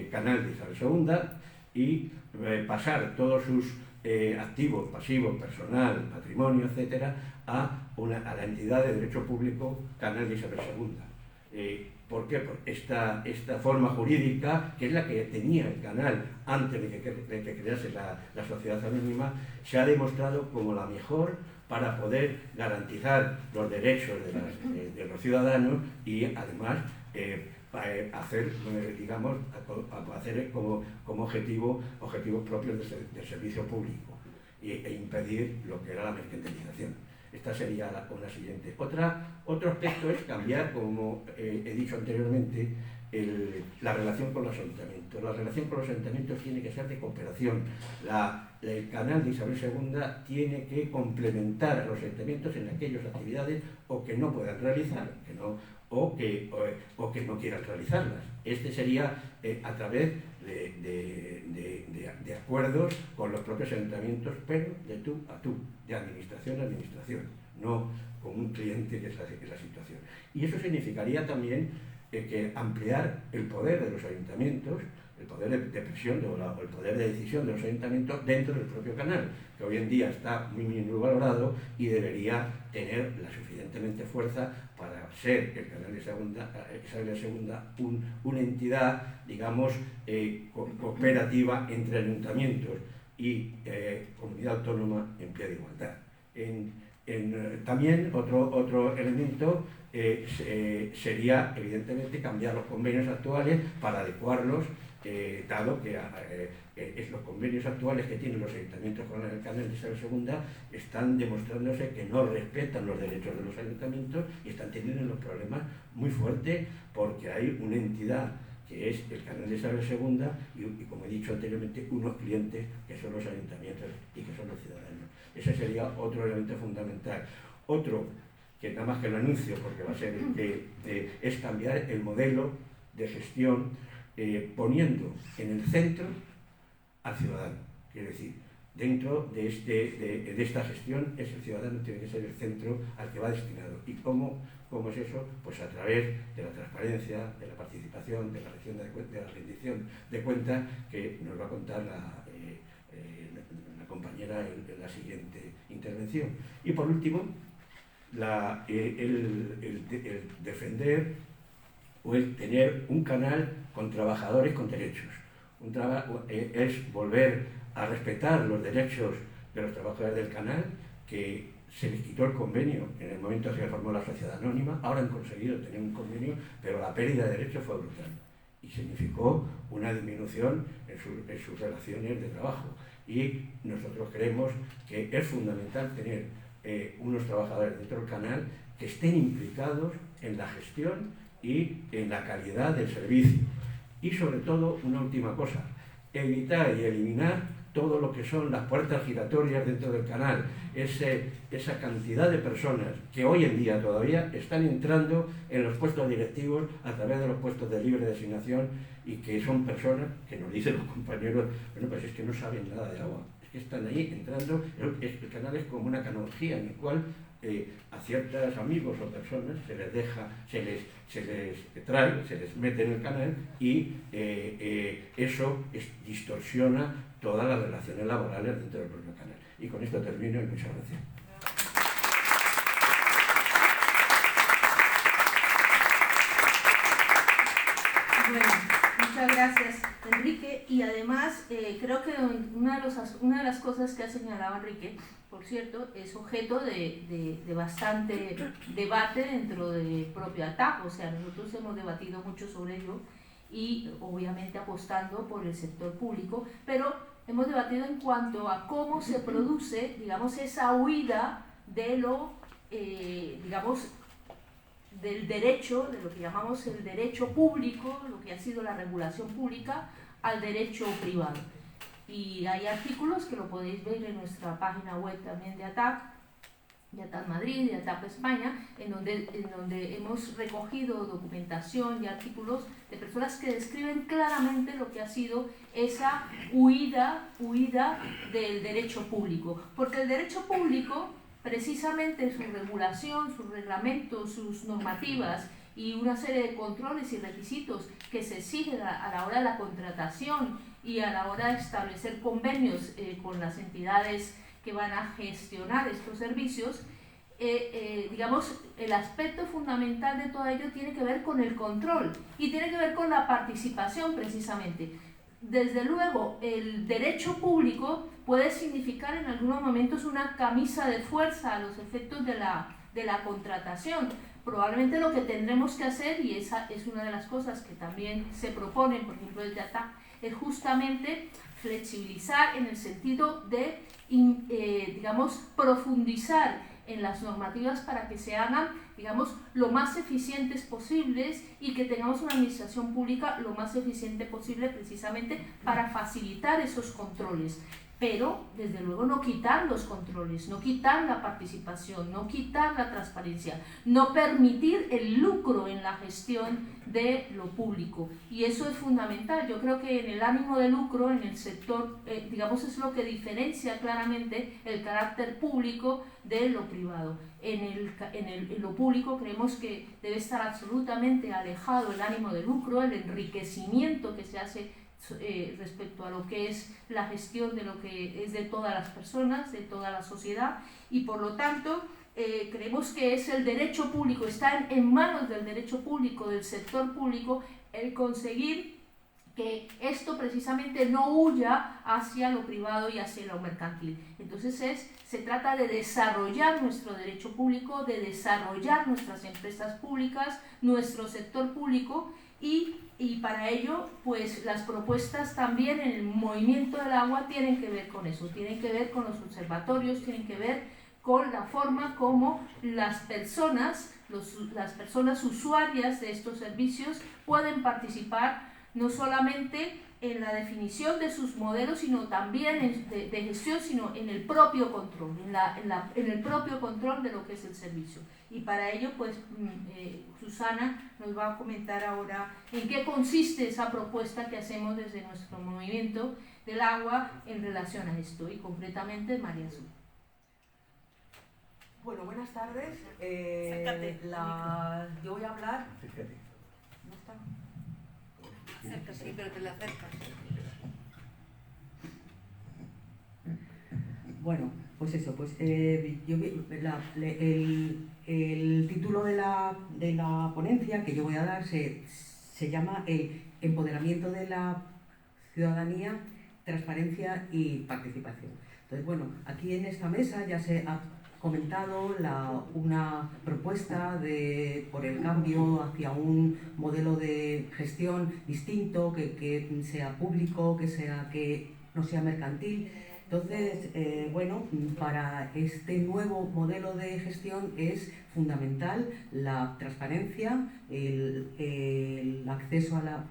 Canal de Isabel II y pasar todos sus activos, pasivos, personal, patrimonio, etcétera, a la entidad de derecho público Canal de Isabel II. ¿Por qué? Porque esta forma jurídica, que es la que tenía el canal antes de que crease la sociedad anónima, se ha demostrado como la mejor para poder garantizar los derechos de los ciudadanos y además hacer como objetivos propios del servicio público e impedir lo que era la mercantilización. Esta sería una siguiente. Otro aspecto es cambiar, como he dicho anteriormente, la relación con los ayuntamientos. La relación con los ayuntamientos tiene que ser de cooperación. El canal de Isabel II tiene que complementar a los ayuntamientos en aquellas actividades o que no puedan realizar, o que no quieran realizarlas. Este sería a través de acuerdos con los propios ayuntamientos, pero de tú a tú, de administración a administración, no con un cliente que es la situación. Y eso significaría también que ampliar el poder de los ayuntamientos, el poder de presión o el poder de decisión de los ayuntamientos dentro del propio canal, que hoy en día está muy valorado y debería tener la suficientemente fuerza para ser el canal de Isabel II una entidad, digamos, cooperativa entre ayuntamientos y comunidad autónoma en pie de igualdad. También otro elemento sería, evidentemente, cambiar los convenios actuales para adecuarlos, dado que los convenios actuales que tienen los ayuntamientos con el canal de Isabel II están demostrándose que no respetan los derechos de los ayuntamientos y están teniendo unos problemas muy fuertes porque hay una entidad que es el canal de Isabel II y, como he dicho anteriormente, unos clientes que son los ayuntamientos y que son los ciudadanos. Ese sería otro elemento fundamental. Otro que nada más que lo anuncio, porque va a ser es cambiar el modelo de gestión, poniendo en el centro al ciudadano. Quiero decir, dentro de esta gestión es el ciudadano, tiene que ser el centro al que va destinado. ¿Y cómo es eso? Pues a través de la transparencia, de la participación, de la rendición de cuentas, que nos va a contar la compañera en la siguiente intervención. Y por último, el defender o el tener un canal con trabajadores con derechos. Es volver a respetar los derechos de los trabajadores del canal, que se les quitó el convenio en el momento en que se formó la sociedad anónima. Ahora han conseguido tener un convenio, pero la pérdida de derechos fue brutal y significó una disminución en sus relaciones de trabajo. Y nosotros creemos que es fundamental tener unos trabajadores dentro del canal que estén implicados en la gestión y en la calidad del servicio. Y sobre todo, una última cosa, evitar y eliminar todo lo que son las puertas giratorias dentro del canal, esa cantidad de personas que hoy en día todavía están entrando en los puestos directivos a través de los puestos de libre designación, y que son personas que nos dicen los compañeros, bueno, pues es que no saben nada de agua, es que están ahí entrando. El canal es como una canonjía en el cual a ciertos amigos o personas se les deja, se les trae, se les mete en el canal, y eso distorsiona todas las relaciones laborales dentro del propio canal. Y con esto termino, y muchas gracias. Bueno, muchas gracias, Enrique. Y además, creo que una de las cosas que ha señalado Enrique, por cierto, es objeto de bastante debate dentro de propio ATAP. O sea, nosotros hemos debatido mucho sobre ello, y obviamente apostando por el sector público, pero hemos debatido en cuanto a cómo se produce, digamos, esa huida de lo, digamos, del derecho, de lo que llamamos el derecho público, lo que ha sido la regulación pública, al derecho privado. Y hay artículos que lo podéis ver en nuestra página web también de ATAP Madrid, de ATAP España, en donde hemos recogido documentación y artículos de personas que describen claramente lo que ha sido esa huida del derecho público. Porque el derecho público, precisamente su regulación, sus reglamentos, sus normativas y una serie de controles y requisitos que se exigen a la hora de la contratación y a la hora de establecer convenios con las entidades que van a gestionar estos servicios, digamos, el aspecto fundamental de todo ello tiene que ver con el control y tiene que ver con la participación, precisamente. Desde luego, el derecho público puede significar en algunos momentos una camisa de fuerza a los efectos de la contratación. Probablemente lo que tendremos que hacer, y esa es una de las cosas que también se proponen, por ejemplo, desde ATAP, es justamente flexibilizar en el sentido de, digamos, profundizar en las normativas para que se hagan, digamos, lo más eficientes posibles, y que tengamos una administración pública lo más eficiente posible, precisamente para facilitar esos controles. Pero, desde luego, no quitar los controles, no quitar la participación, no quitar la transparencia, no permitir el lucro en la gestión de lo público. Y eso es fundamental. Yo creo que en el ánimo de lucro, en el sector, digamos, es lo que diferencia claramente el carácter público de lo privado. En lo público creemos que debe estar absolutamente alejado el ánimo de lucro, el enriquecimiento que se hace respecto a lo que es la gestión de lo que es de todas las personas, de toda la sociedad, y por lo tanto creemos que es el derecho público, está en manos del derecho público, del sector público, el conseguir que esto precisamente no huya hacia lo privado y hacia lo mercantil. Entonces se trata de desarrollar nuestro derecho público, de desarrollar nuestras empresas públicas, nuestro sector público, y para ello, pues las propuestas también en el movimiento del agua tienen que ver con eso, tienen que ver con los observatorios, tienen que ver con la forma como las personas usuarias de estos servicios pueden participar no solamente en la definición de sus modelos, sino también de gestión, sino en el propio control, en el propio control de lo que es el servicio. Y para ello, pues, Susana nos va a comentar ahora en qué consiste esa propuesta que hacemos desde nuestro movimiento del agua en relación a esto, y concretamente María Azul. Bueno, buenas tardes. Yo voy a hablar. ¿No está? Acerca, sí, pero te la acercas. Bueno, pues eso, pues el título de la ponencia que yo voy a dar se llama el empoderamiento de la ciudadanía, transparencia y participación. Entonces, bueno, aquí en esta mesa ya se ha comentado una propuesta por el cambio hacia un modelo de gestión distinto, que sea público, que no sea mercantil. Entonces, bueno, para este nuevo modelo de gestión es fundamental la transparencia, el acceso a la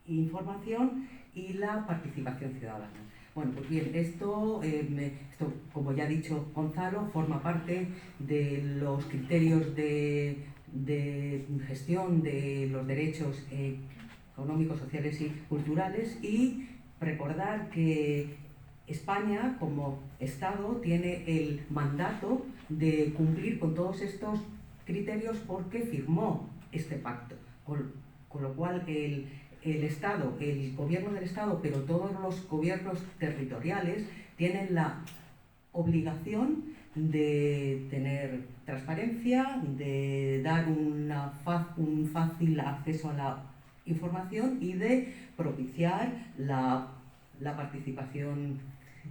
información y la participación ciudadana. Bueno, pues bien, esto, como ya ha dicho Gonzalo, forma parte de los criterios de gestión de los derechos económicos, sociales y culturales, y recordar que España, como Estado, tiene el mandato de cumplir con todos estos criterios porque firmó este pacto, con lo cual el Estado, el gobierno del Estado, pero todos los gobiernos territoriales tienen la obligación de tener transparencia, de dar un fácil acceso a la información y de propiciar la participación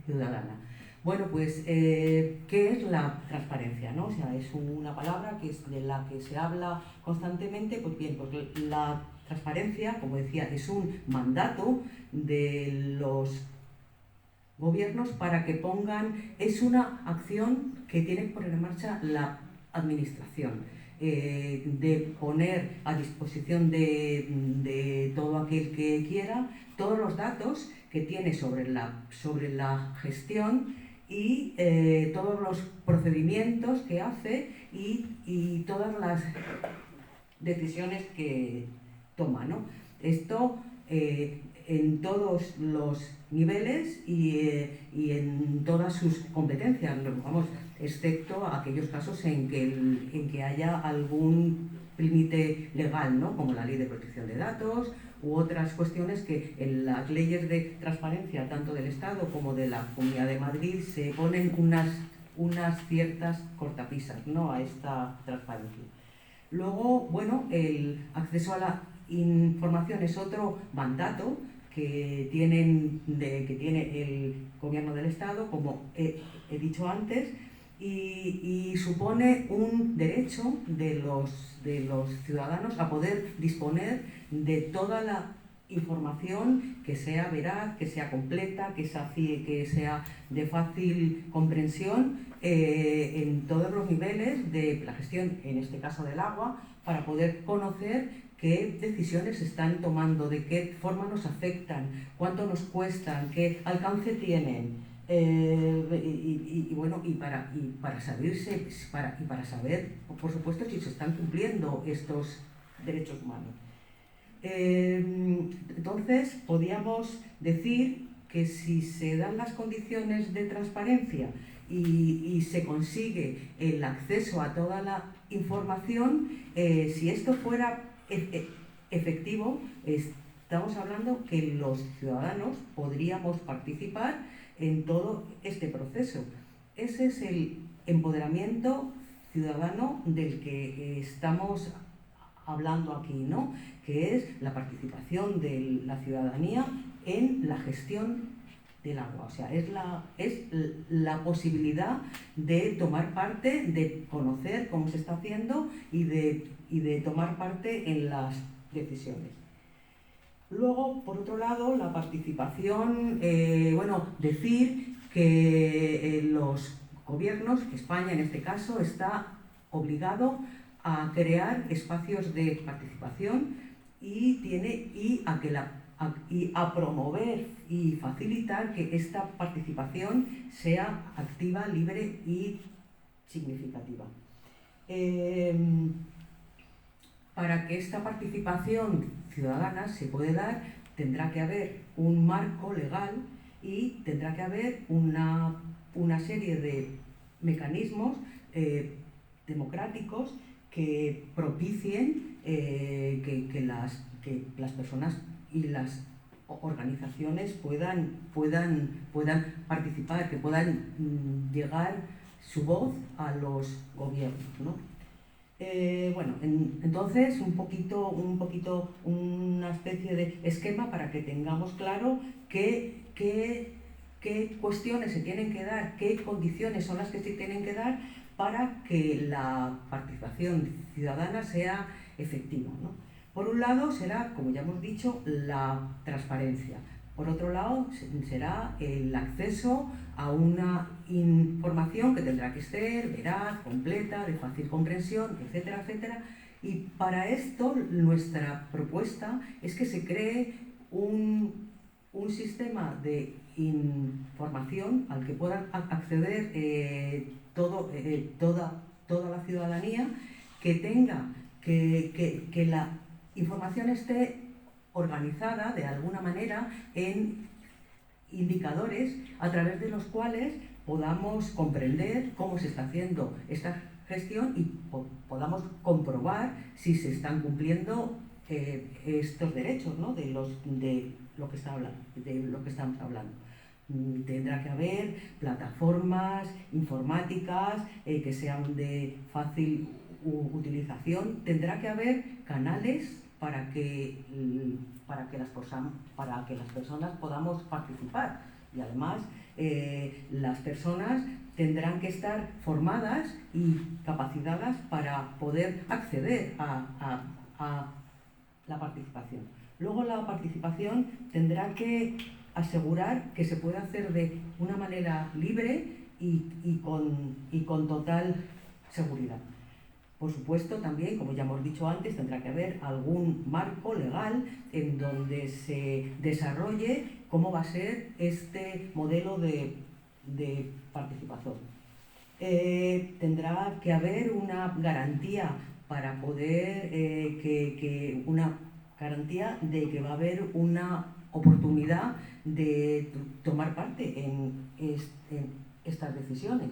ciudadana. Bueno, pues, ¿qué es la transparencia, no? O sea, es una palabra de la que se habla constantemente. Pues bien, pues la transparencia, como decía, es un mandato de los gobiernos para que es una acción que tiene que poner en marcha la administración, de poner a disposición de todo aquel que quiera todos los datos que tiene sobre la gestión y todos los procedimientos que hace y todas las decisiones que toma, ¿no? Esto en todos los niveles y en todas sus competencias, vamos, excepto aquellos casos en que haya algún límite legal, ¿no? Como la Ley de Protección de Datos u otras cuestiones que en las leyes de transparencia, tanto del Estado como de la Comunidad de Madrid, se ponen unas ciertas cortapisas, ¿no?, a esta transparencia. Luego, bueno, el acceso a la información es otro mandato que tiene el Gobierno del Estado, como he dicho antes, y supone un derecho de los ciudadanos a poder disponer de toda la información que sea veraz, que sea completa, que sea de fácil comprensión en todos los niveles de la gestión, en este caso del agua, para poder conocer qué decisiones se están tomando, de qué forma nos afectan, cuánto nos cuestan, qué alcance tienen. Bueno, para saber, por supuesto, si se están cumpliendo estos derechos humanos. Entonces, podríamos decir que si se dan las condiciones de transparencia y se consigue el acceso a toda la información, si esto fuera efectivo, estamos hablando que los ciudadanos podríamos participar en todo este proceso. Ese es el empoderamiento ciudadano del que estamos hablando aquí, ¿no?, que es la participación de la ciudadanía en la gestión del agua. O sea, es la posibilidad de tomar parte, de conocer cómo se está haciendo y de tomar parte en las decisiones. Luego, por otro lado, la participación, decir que los gobiernos, España en este caso, está obligado a crear espacios de participación y a que la y a promover y facilitar que esta participación sea activa, libre y significativa. Para que esta participación ciudadana se pueda dar, tendrá que haber un marco legal y tendrá que haber una serie de mecanismos democráticos que propicien que las personas y las organizaciones puedan participar, que puedan llegar su voz a los gobiernos, ¿no? Entonces un poquito una especie de esquema para que tengamos claro qué cuestiones se tienen que dar, qué condiciones son las que se tienen que dar para que la participación ciudadana sea efectiva, ¿no? Por un lado será, como ya hemos dicho, la transparencia. Por otro lado será el acceso a una información que tendrá que ser veraz, completa, de fácil comprensión, etcétera, etcétera. Y para esto nuestra propuesta es que se cree un sistema de información al que puedan acceder toda la ciudadanía, que tenga que la información esté organizada de alguna manera en indicadores a través de los cuales podamos comprender cómo se está haciendo esta gestión y podamos comprobar si se están cumpliendo estos derechos, ¿no? de lo que estamos hablando. Tendrá que haber plataformas informáticas que sean de fácil utilización, tendrá que haber canales para que las personas podamos participar, y además las personas tendrán que estar formadas y capacitadas para poder acceder a la participación. Luego la participación tendrá que asegurar que se puede hacer de una manera libre y con total seguridad. Por supuesto, también, como ya hemos dicho antes, tendrá que haber algún marco legal en donde se desarrolle cómo va a ser este modelo de participación. Tendrá que haber una garantía para poder, una garantía de que va a haber una oportunidad de tomar parte en estas decisiones.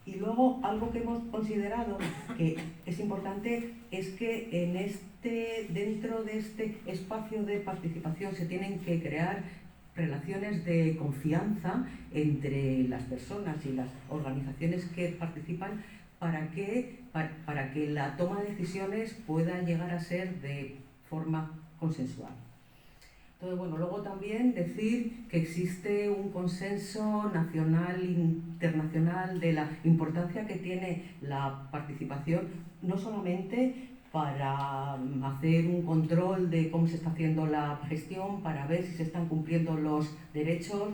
Y luego algo que hemos considerado que es importante es que dentro de este espacio de participación se tienen que crear relaciones de confianza entre las personas y las organizaciones que participan para que la toma de decisiones pueda llegar a ser de forma consensual. Entonces, luego también decir que existe un consenso nacional e internacional de la importancia que tiene la participación, no solamente para hacer un control de cómo se está haciendo la gestión, para ver si se están cumpliendo los derechos,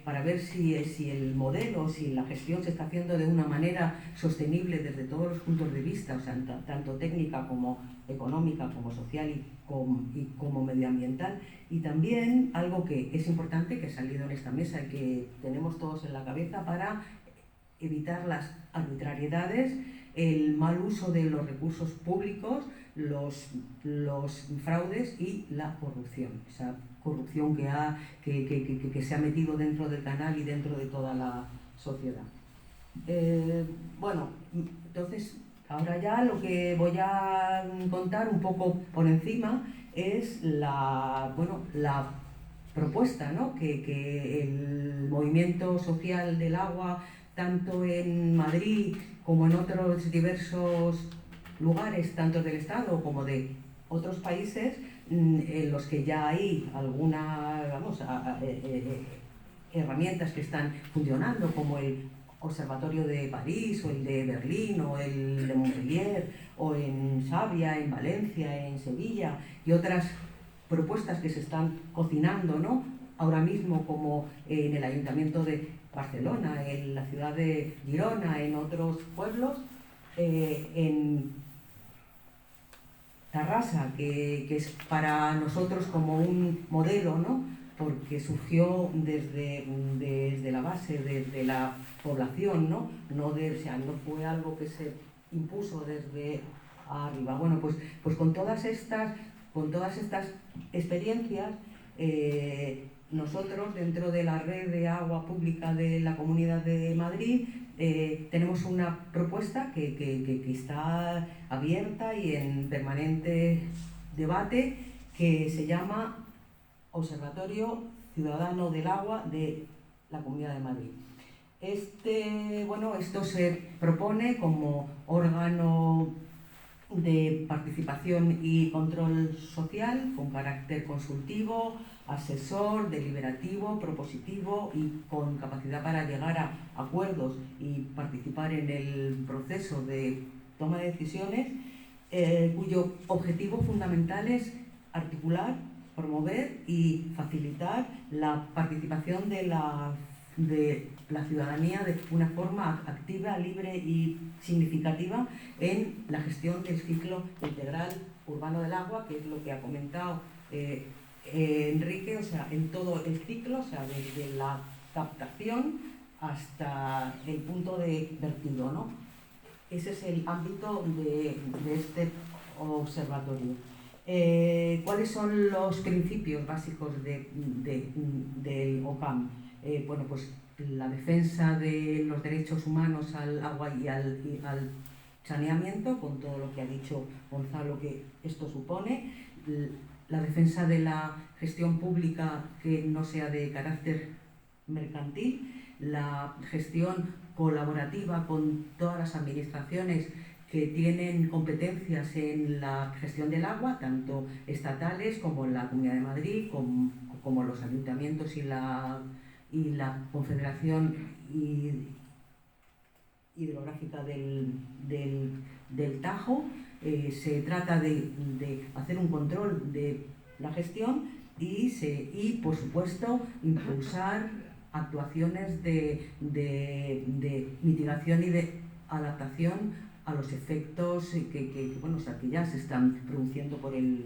para ver si el modelo, si la gestión se está haciendo de una manera sostenible desde todos los puntos de vista, o sea, tanto técnica como económica, como social y como medioambiental. Y también algo que es importante, que ha salido en esta mesa y que tenemos todos en la cabeza, para evitar las arbitrariedades, el mal uso de los recursos públicos, los fraudes y la corrupción. Esa corrupción que se ha metido dentro del canal y dentro de toda la sociedad. Entonces, ahora ya lo que voy a contar un poco por encima es la propuesta, ¿no? que el movimiento social del agua, tanto en Madrid como en otros diversos lugares, tanto del Estado como de otros países, en los que ya hay algunas herramientas que están funcionando, como el Observatorio de París, o el de Berlín, o el de Montpellier, o en Xàbia, en Valencia, en Sevilla, y otras propuestas que se están cocinando, ¿no? Ahora mismo, como en el Ayuntamiento de Barcelona, en la ciudad de Girona, en otros pueblos, en Tarrasa, que es para nosotros como un modelo, ¿no? Porque surgió desde la base, desde la población, ¿no? O sea, no fue algo que se impuso desde arriba. Bueno, pues con todas estas experiencias, nosotros dentro de la red de agua pública de la Comunidad de Madrid tenemos una propuesta que está abierta y en permanente debate, que se llama Observatorio Ciudadano del Agua de la Comunidad de Madrid. Esto se propone como órgano de participación y control social con carácter consultivo, asesor, deliberativo, propositivo y con capacidad para llegar a acuerdos y participar en el proceso de toma de decisiones, cuyo objetivo fundamental es articular, promover y facilitar la participación de la ciudadanía de una forma activa, libre y significativa en la gestión del ciclo integral urbano del agua, que es lo que ha comentado Enrique, o sea, en todo el ciclo, o sea, desde la captación hasta el punto de vertido, ¿no? Ese es el ámbito de este observatorio. ¿Cuáles son los principios básicos del OCAM? Bueno, pues la defensa de los derechos humanos al agua y al saneamiento, con todo lo que ha dicho Gonzalo que esto supone, la defensa de la gestión pública que no sea de carácter mercantil, la gestión colaborativa con todas las administraciones que tienen competencias en la gestión del agua, tanto estatales como la Comunidad de Madrid, como los ayuntamientos y la Confederación Hidrográfica del Tajo. Se trata de hacer un control de la gestión y por supuesto, impulsar actuaciones de mitigación y de adaptación a los efectos que ya se están produciendo por el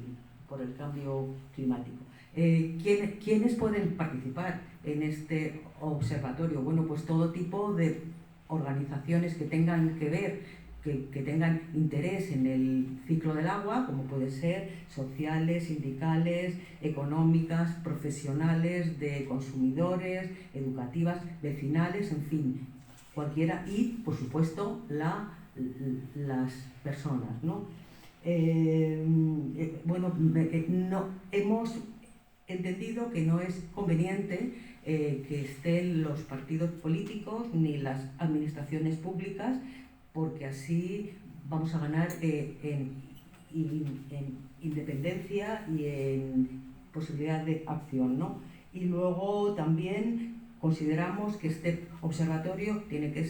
cambio climático. ¿Quiénes pueden participar en este observatorio? Bueno, pues todo tipo de organizaciones que tengan que ver, que tengan interés en el ciclo del agua, como puede ser sociales, sindicales, económicas, profesionales, de consumidores, educativas, vecinales, en fin, cualquiera, y por supuesto las personas, ¿no? No hemos entendido que no es conveniente que estén los partidos políticos ni las administraciones públicas, porque así vamos a ganar en independencia y en posibilidad de acción, ¿no? Y luego también consideramos que este observatorio tiene que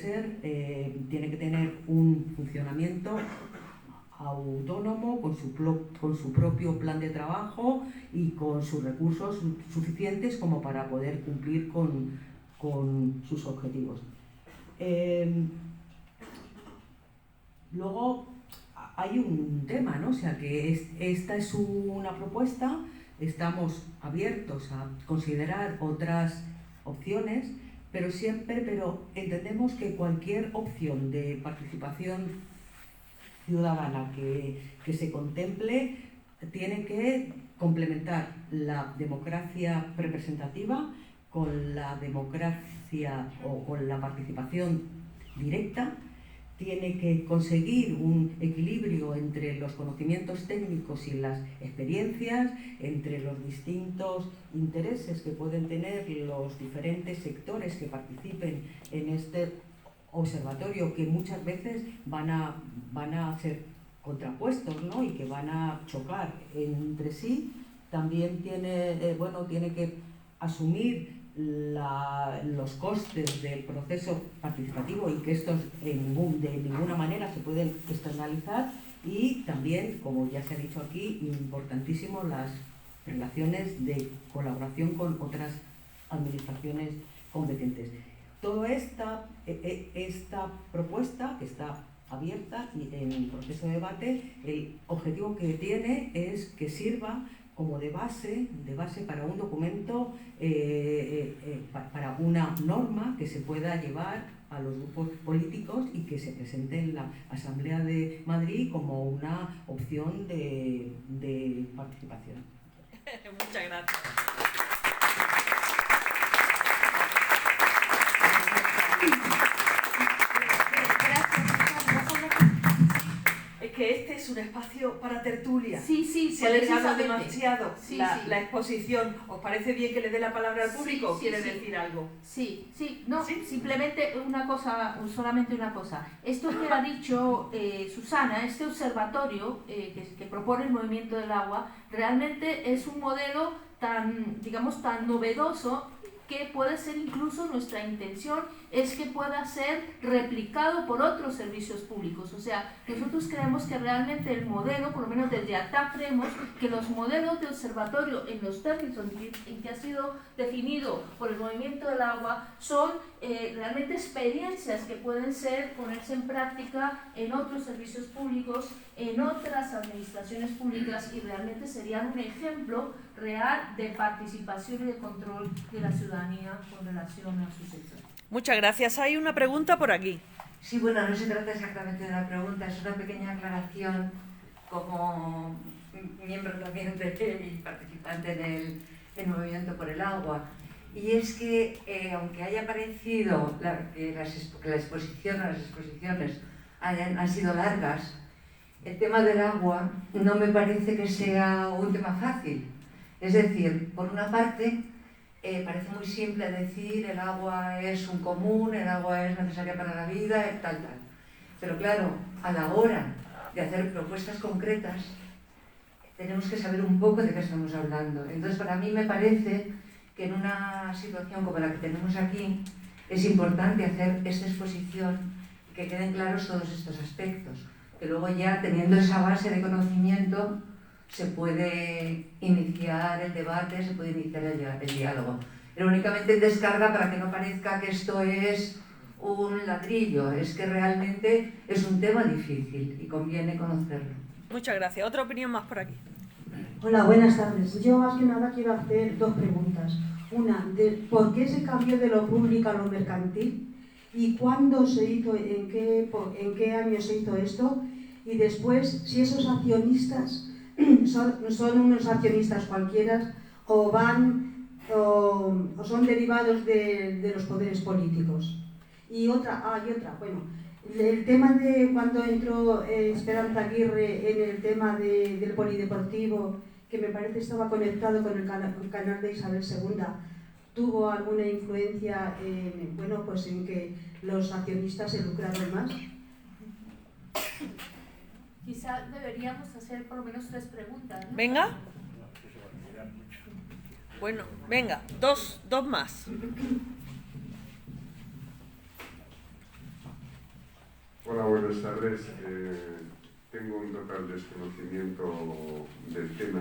tener un funcionamiento autónomo, con su propio plan de trabajo y con sus recursos suficientes como para poder cumplir con sus objetivos. Luego hay un tema, ¿no? O sea, que esta es una propuesta, estamos abiertos a considerar otras opciones, pero entendemos que cualquier opción de participación ciudadana que se contemple tiene que complementar la democracia representativa con la democracia o con la participación directa. Tiene que conseguir un equilibrio entre los conocimientos técnicos y las experiencias, entre los distintos intereses que pueden tener los diferentes sectores que participen en este observatorio, que muchas veces van a ser contrapuestos, ¿no? Y que van a chocar entre sí. También tiene que asumir los costes del proceso participativo y que estos de ninguna manera se pueden externalizar, y también, como ya se ha dicho aquí, importantísimo las relaciones de colaboración con otras administraciones competentes. Toda esta propuesta, que está abierta y en proceso de debate. El objetivo que tiene es que sirva como de base para un documento, para una norma que se pueda llevar a los grupos políticos y que se presente en la Asamblea de Madrid como una opción de participación. Muchas gracias. Es que este es un espacio para tertulia. Sí, Se ha alargado precisamente. demasiado Sí, la sí. exposición. ¿Os parece bien que le dé la palabra al público o Sí, quiere sí. decir algo? Sí, no, ¿Sí? simplemente una cosa, solamente una cosa. Esto que ha dicho Susana, este observatorio que propone el Movimiento del Agua, realmente es un modelo tan, digamos, tan novedoso que puede ser incluso nuestra intención es que pueda ser replicado por otros servicios públicos. O sea, nosotros creemos que realmente el modelo, por lo menos desde ATAC creemos que los modelos de observatorio en los términos en que ha sido definido por el Movimiento del Agua son realmente experiencias que pueden ponerse en práctica en otros servicios públicos, en otras administraciones públicas y realmente serían un ejemplo real de participación y de control de la ciudadanía con relación a su sector. Muchas gracias. Hay una pregunta por aquí. Sí, bueno, no se trata exactamente de una pregunta, es una pequeña aclaración como miembro también y participante en el Movimiento por el Agua. Y es que, aunque haya parecido que la exposición o las exposiciones han sido largas, el tema del agua no me parece que sea un tema fácil. Es decir, por una parte, parece muy simple decir el agua es un común, el agua es necesaria para la vida, tal. Pero claro, a la hora de hacer propuestas concretas, tenemos que saber un poco de qué estamos hablando. Entonces, para mí me parece que en una situación como la que tenemos aquí, es importante hacer esta exposición y que queden claros todos estos aspectos. Que luego ya, teniendo esa base de conocimiento, se puede iniciar el debate, se puede iniciar el diálogo. Pero únicamente en descarga para que no parezca que esto es un ladrillo, es que realmente es un tema difícil y conviene conocerlo. Muchas gracias. Otra opinión más por aquí. Hola, buenas tardes. Yo más que nada quiero hacer dos preguntas. Una, ¿por qué se cambió de lo público a lo mercantil? ¿Y cuándo se hizo, en qué año se hizo esto? Y después, si esos accionistas son unos accionistas cualquiera o son derivados de los poderes políticos. Y otra, bueno, el tema de cuando entró Esperanza Aguirre en el tema del polideportivo, que me parece estaba conectado con el canal de Isabel II, ¿tuvo alguna influencia en que los accionistas se lucraron más? Quizá deberíamos hacer por lo menos 3 preguntas, ¿no? Venga. Bueno, venga, dos más. Hola, buenas tardes. Tengo un total desconocimiento del tema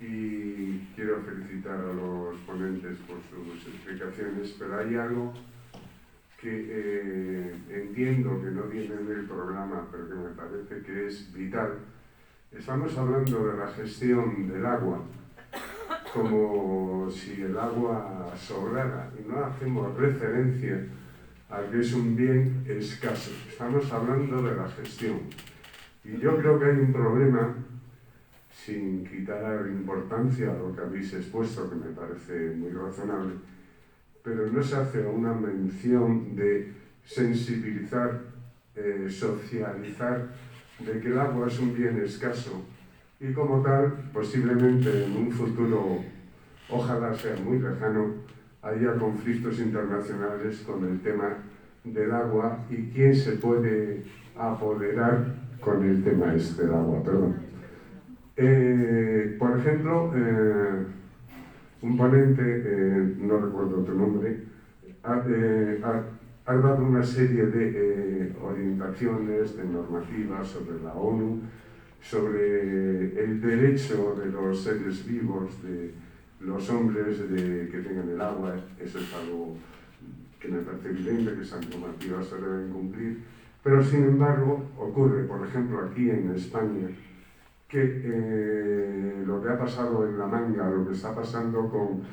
y quiero felicitar a los ponentes por sus explicaciones, pero hay algo que entiendo que no viene en el programa, pero que me parece que es vital. Estamos hablando de la gestión del agua como si el agua sobrara y no hacemos referencia a que es un bien escaso. Estamos hablando de la gestión. Y yo creo que hay un problema, sin quitar importancia a lo que habéis expuesto, que me parece muy razonable, pero no se hace una mención de sensibilizar, socializar, de que el agua es un bien escaso y como tal, posiblemente en un futuro, ojalá sea muy lejano, haya conflictos internacionales con el tema del agua y quién se puede apoderar con el tema del agua. Perdón. Por ejemplo, un ponente, no recuerdo tu nombre, ha dado una serie de orientaciones, de normativas sobre la ONU, sobre el derecho de los seres vivos, de los hombres que tengan el agua. Eso es algo que me parece evidente, que esas normativas se deben cumplir, Pero sin embargo ocurre, por ejemplo, aquí en España, que lo que ha pasado en La Manga, lo que está pasando con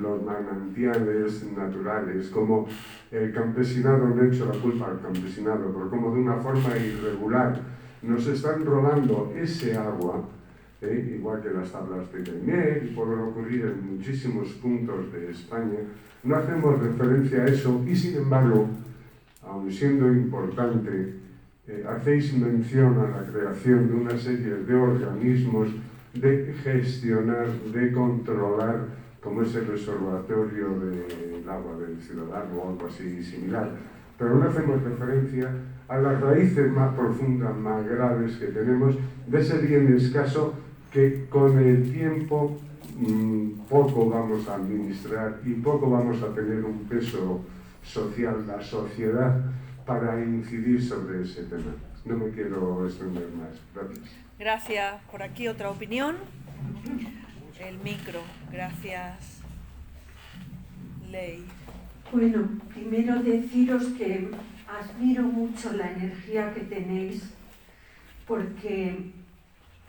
los manantiales naturales, como el campesinado, no he hecho la culpa al campesinado, pero como de una forma irregular nos están robando ese agua, igual que las tablas de Cañer, y puede ocurrir en muchísimos puntos de España, no hacemos referencia a eso y sin embargo, aun siendo importante, hacéis mención a la creación de una serie de organismos de gestionar, de controlar, como es el reservatorio del agua del ciudadano o algo así similar. Pero no hacemos referencia a las raíces más profundas, más graves que tenemos de ese bien escaso que con el tiempo poco vamos a administrar y poco vamos a tener un peso social, la sociedad, para incidir sobre ese tema. No me quiero extender más. Gracias. Gracias. Por aquí otra opinión. El micro. Gracias. Ley. Bueno, primero deciros que admiro mucho la energía que tenéis porque,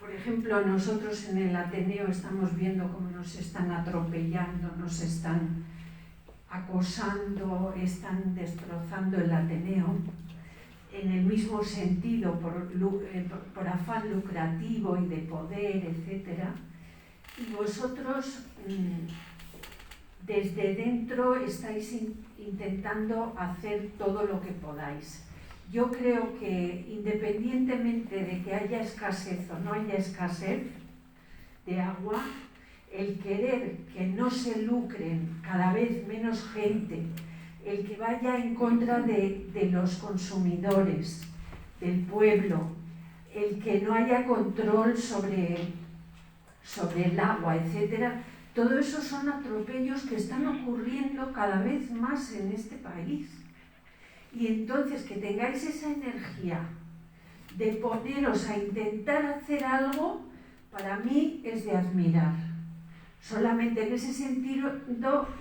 por ejemplo, nosotros en el Ateneo estamos viendo cómo nos están atropellando, nos están acosando, están destrozando el Ateneo, en el mismo sentido, por afán lucrativo y de poder, etc. Y vosotros, desde dentro, estáis intentando hacer todo lo que podáis. Yo creo que, independientemente de que haya escasez o no haya escasez de agua, el querer que no se lucren cada vez menos gente, el que vaya en contra de los consumidores, del pueblo, el que no haya control sobre el agua, etc. Todo eso son atropellos que están ocurriendo cada vez más en este país. Y entonces que tengáis esa energía de poneros a intentar hacer algo, para mí es de admirar. Solamente en ese sentido,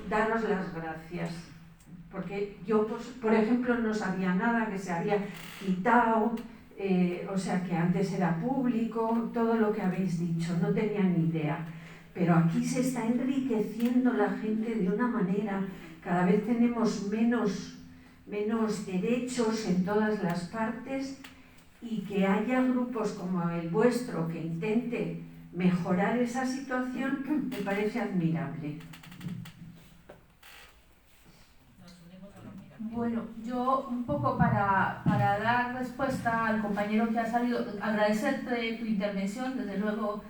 daros las gracias. Porque yo, pues, por ejemplo, no sabía nada que se había quitado, o sea, que antes era público, todo lo que habéis dicho, no tenía ni idea. Pero aquí se está enriqueciendo la gente de una manera, cada vez tenemos menos derechos en todas las partes, y que haya grupos como el vuestro que intente mejorar esa situación me parece admirable. Bueno, yo un poco para dar respuesta al compañero que ha salido, agradecerte tu intervención, desde luego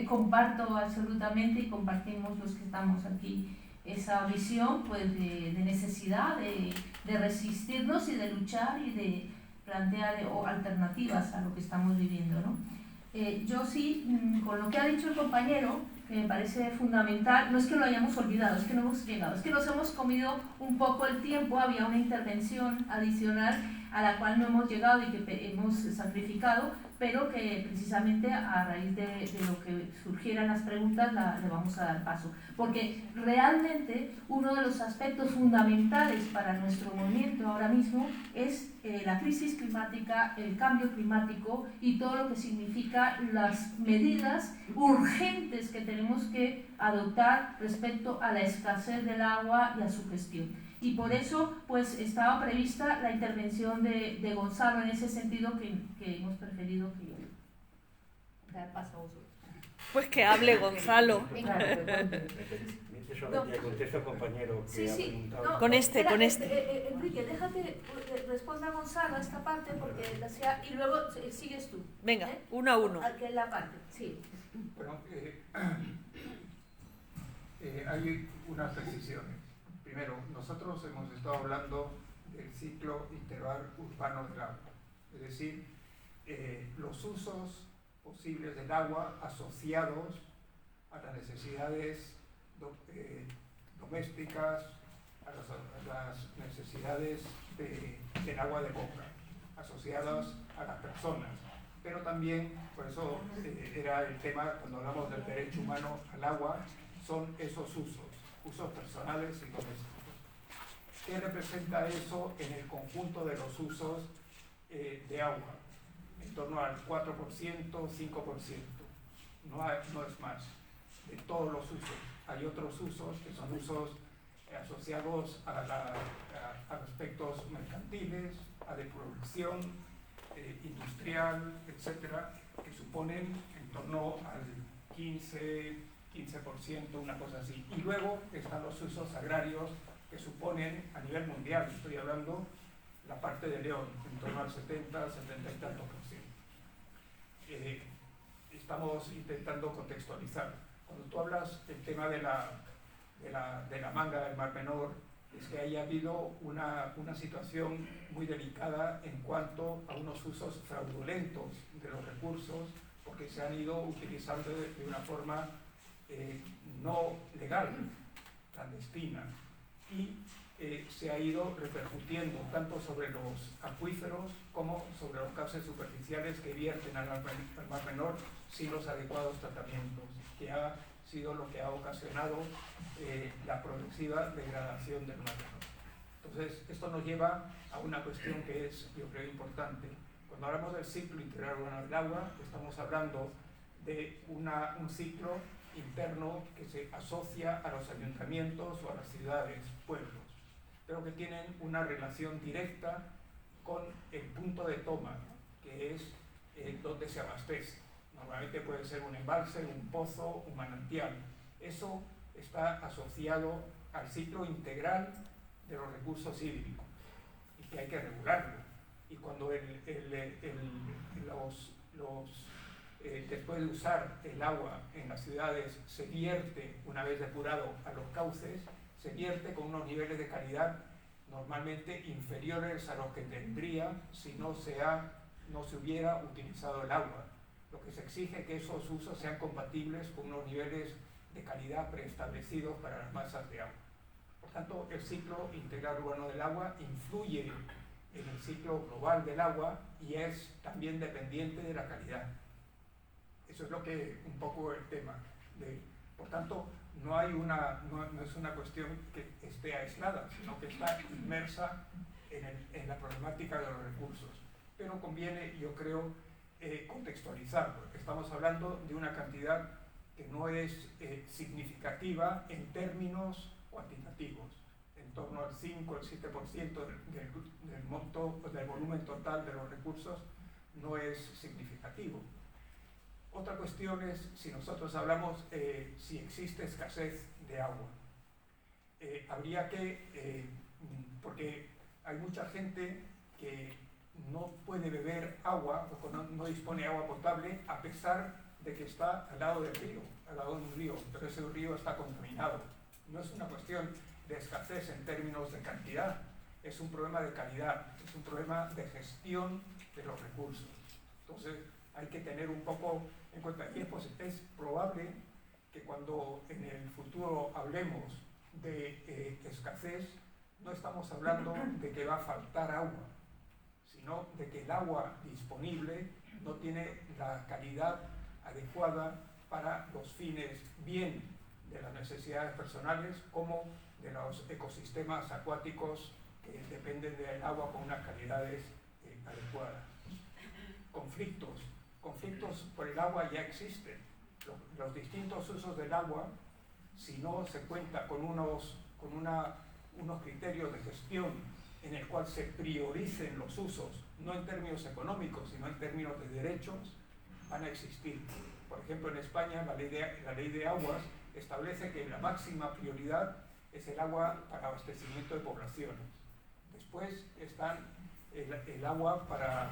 comparto absolutamente y compartimos los que estamos aquí esa visión pues, de necesidad de resistirnos y de luchar y de plantear alternativas a lo que estamos viviendo, ¿no? Yo sí, con lo que ha dicho el compañero, que me parece fundamental, no es que lo hayamos olvidado, es que no hemos llegado, es que nos hemos comido un poco el tiempo, había una intervención adicional a la cual no hemos llegado y que hemos sacrificado, pero que precisamente a raíz de lo que surgieran las preguntas le vamos a dar paso. Porque realmente uno de los aspectos fundamentales para nuestro movimiento ahora mismo es la crisis climática, el cambio climático y todo lo que significa las medidas urgentes que tenemos que adoptar respecto a la escasez del agua y a su gestión. Y por eso pues estaba prevista la intervención de Gonzalo en ese sentido que hemos preferido que yo dar paso a vosotros. Pues que hable Gonzalo. Le contesto al compañero que ha preguntado. No, con este. Enrique, déjate responder a Gonzalo a esta parte porque y luego sigues tú. Venga, uno a uno. Que es la parte, sí. Bueno, hay unas precisiones. Primero, nosotros hemos estado hablando del ciclo integral urbano del agua, es decir, los usos posibles del agua asociados a las necesidades domésticas, a las necesidades del agua de boca, asociadas a las personas. Pero también, por eso era el tema, cuando hablamos del derecho humano al agua, son esos usos personales y domésticos. ¿Qué representa eso en el conjunto de los usos de agua? En torno al 4%, 5%. No es más. De todos los usos. Hay otros usos que son usos asociados a aspectos mercantiles, a de producción industrial, etcétera, que suponen en torno al 15%, una cosa así. Y luego están los usos agrarios que suponen a nivel mundial, estoy hablando la parte de León, en torno al 70, 70 y tantos %. Estamos intentando contextualizar. Cuando tú hablas del tema de la manga del Mar Menor, es que haya habido una situación muy delicada en cuanto a unos usos fraudulentos de los recursos, porque se han ido utilizando de una forma no legal, clandestina, y se ha ido repercutiendo tanto sobre los acuíferos como sobre los cauces superficiales que vierten al Mar Menor sin los adecuados tratamientos, que ha sido lo que ha ocasionado la progresiva degradación del Mar Menor. Entonces, esto nos lleva a una cuestión que es, yo creo, importante. Cuando hablamos del ciclo integral urbano del agua, estamos hablando de un ciclo interno que se asocia a los ayuntamientos o a las ciudades, pueblos, pero que tienen una relación directa con el punto de toma, que es donde se abastece. Normalmente puede ser un embalse, un pozo, un manantial. Eso está asociado al ciclo integral de los recursos hídricos y que hay que regularlo. Y cuando después de usar el agua en las ciudades se vierte, una vez depurado a los cauces, se vierte con unos niveles de calidad normalmente inferiores a los que tendría si no se hubiera utilizado el agua. Lo que se exige es que esos usos sean compatibles con unos niveles de calidad preestablecidos para las masas de agua. Por tanto, el ciclo integral urbano del agua influye en el ciclo global del agua y es también dependiente de la calidad. Eso es lo que un poco el tema. Por tanto, no es una cuestión que esté aislada, sino que está inmersa en la problemática de los recursos. Pero conviene, yo creo, contextualizar, porque estamos hablando de una cantidad que no es significativa en términos cuantitativos, en torno al 5 o el 7% del volumen total de los recursos no es significativo. Otra cuestión es si nosotros hablamos si existe escasez de agua. Habría que, porque hay mucha gente que no puede beber agua o no dispone de agua potable a pesar de que está al lado del río, al lado de un río, pero ese río está contaminado. No es una cuestión de escasez en términos de cantidad, es un problema de calidad, es un problema de gestión de los recursos. Entonces hay que tener un poco en cuenta, y es probable que cuando en el futuro hablemos de escasez, no estamos hablando de que va a faltar agua, sino de que el agua disponible no tiene la calidad adecuada para los fines bien de las necesidades personales como de los ecosistemas acuáticos que dependen del agua con unas calidades adecuadas. Conflictos por el agua ya existen. Los distintos usos del agua, si no se cuenta con unos criterios de gestión en el cual se prioricen los usos, no en términos económicos, sino en términos de derechos, van a existir. Por ejemplo, en España la ley de aguas establece que la máxima prioridad es el agua para abastecimiento de poblaciones. Después están el agua para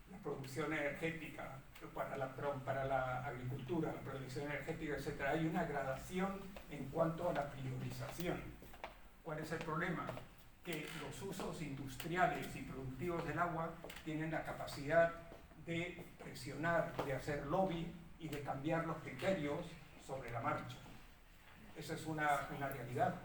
la producción energética, para la agricultura, la producción energética, etc. Hay una gradación en cuanto a la priorización. ¿Cuál es el problema? Que los usos industriales y productivos del agua tienen la capacidad de presionar, de hacer lobby y de cambiar los criterios sobre la marcha. Esa es una realidad.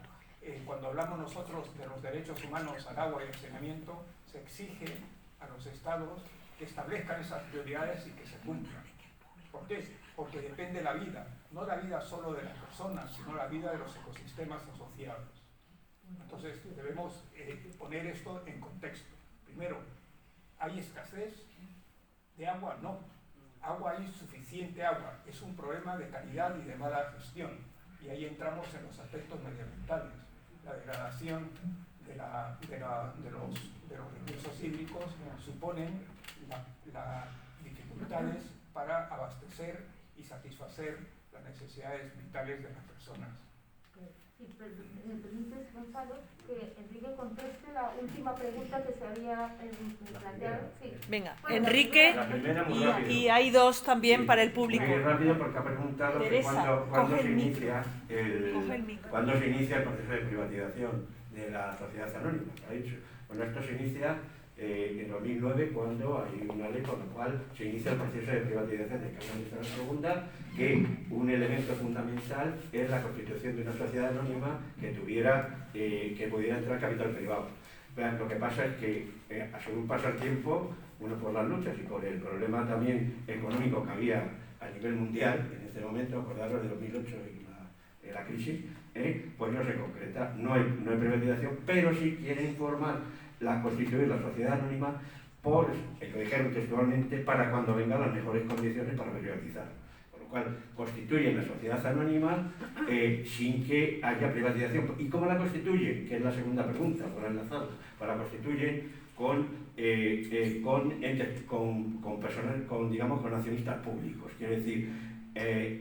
Cuando hablamos nosotros de los derechos humanos al agua y al saneamiento, se exige a los estados que establezcan esas prioridades y que se cumplan. ¿Por qué? Porque depende la vida, no la vida solo de las personas, sino la vida de los ecosistemas asociados. Entonces debemos poner esto en contexto. Primero, ¿hay escasez de agua? No. Agua hay suficiente agua. Es un problema de calidad y de mala gestión. Y ahí entramos en los aspectos medioambientales. La degradación de los recursos hídricos suponen las dificultades para abastecer y satisfacer las necesidades vitales de las personas. Si me permites, Gonzalo, que Enrique conteste la última pregunta que se había planteado. Sí. Venga, Bueno, Enrique, y hay dos también para el público. Muy rápido, porque ha preguntado Teresa, cuándo se inicia el proceso de privatización de la sociedad anónima. Ha dicho. Bueno, esto se inicia en 2009, cuando hay una ley por la cual se inicia el proceso de privatización de Canal Isabel II, que un elemento fundamental es la constitución de una sociedad anónima que pudiera entrar capital privado. Pero lo que pasa es que, según pasa el tiempo, uno por las luchas y por el problema también económico que había a nivel mundial en este momento, acordaros de 2008 y la crisis, pues no se concreta, no hay privatización, pero sí quiere constituir la sociedad anónima por, lo dijeron textualmente, para cuando vengan las mejores condiciones para privatizar. Con lo cual, constituyen la sociedad anónima sin que haya privatización. ¿Y cómo la constituyen? Que es la segunda pregunta, por enlazado. Pues la constituyen con accionistas públicos. Quiere decir,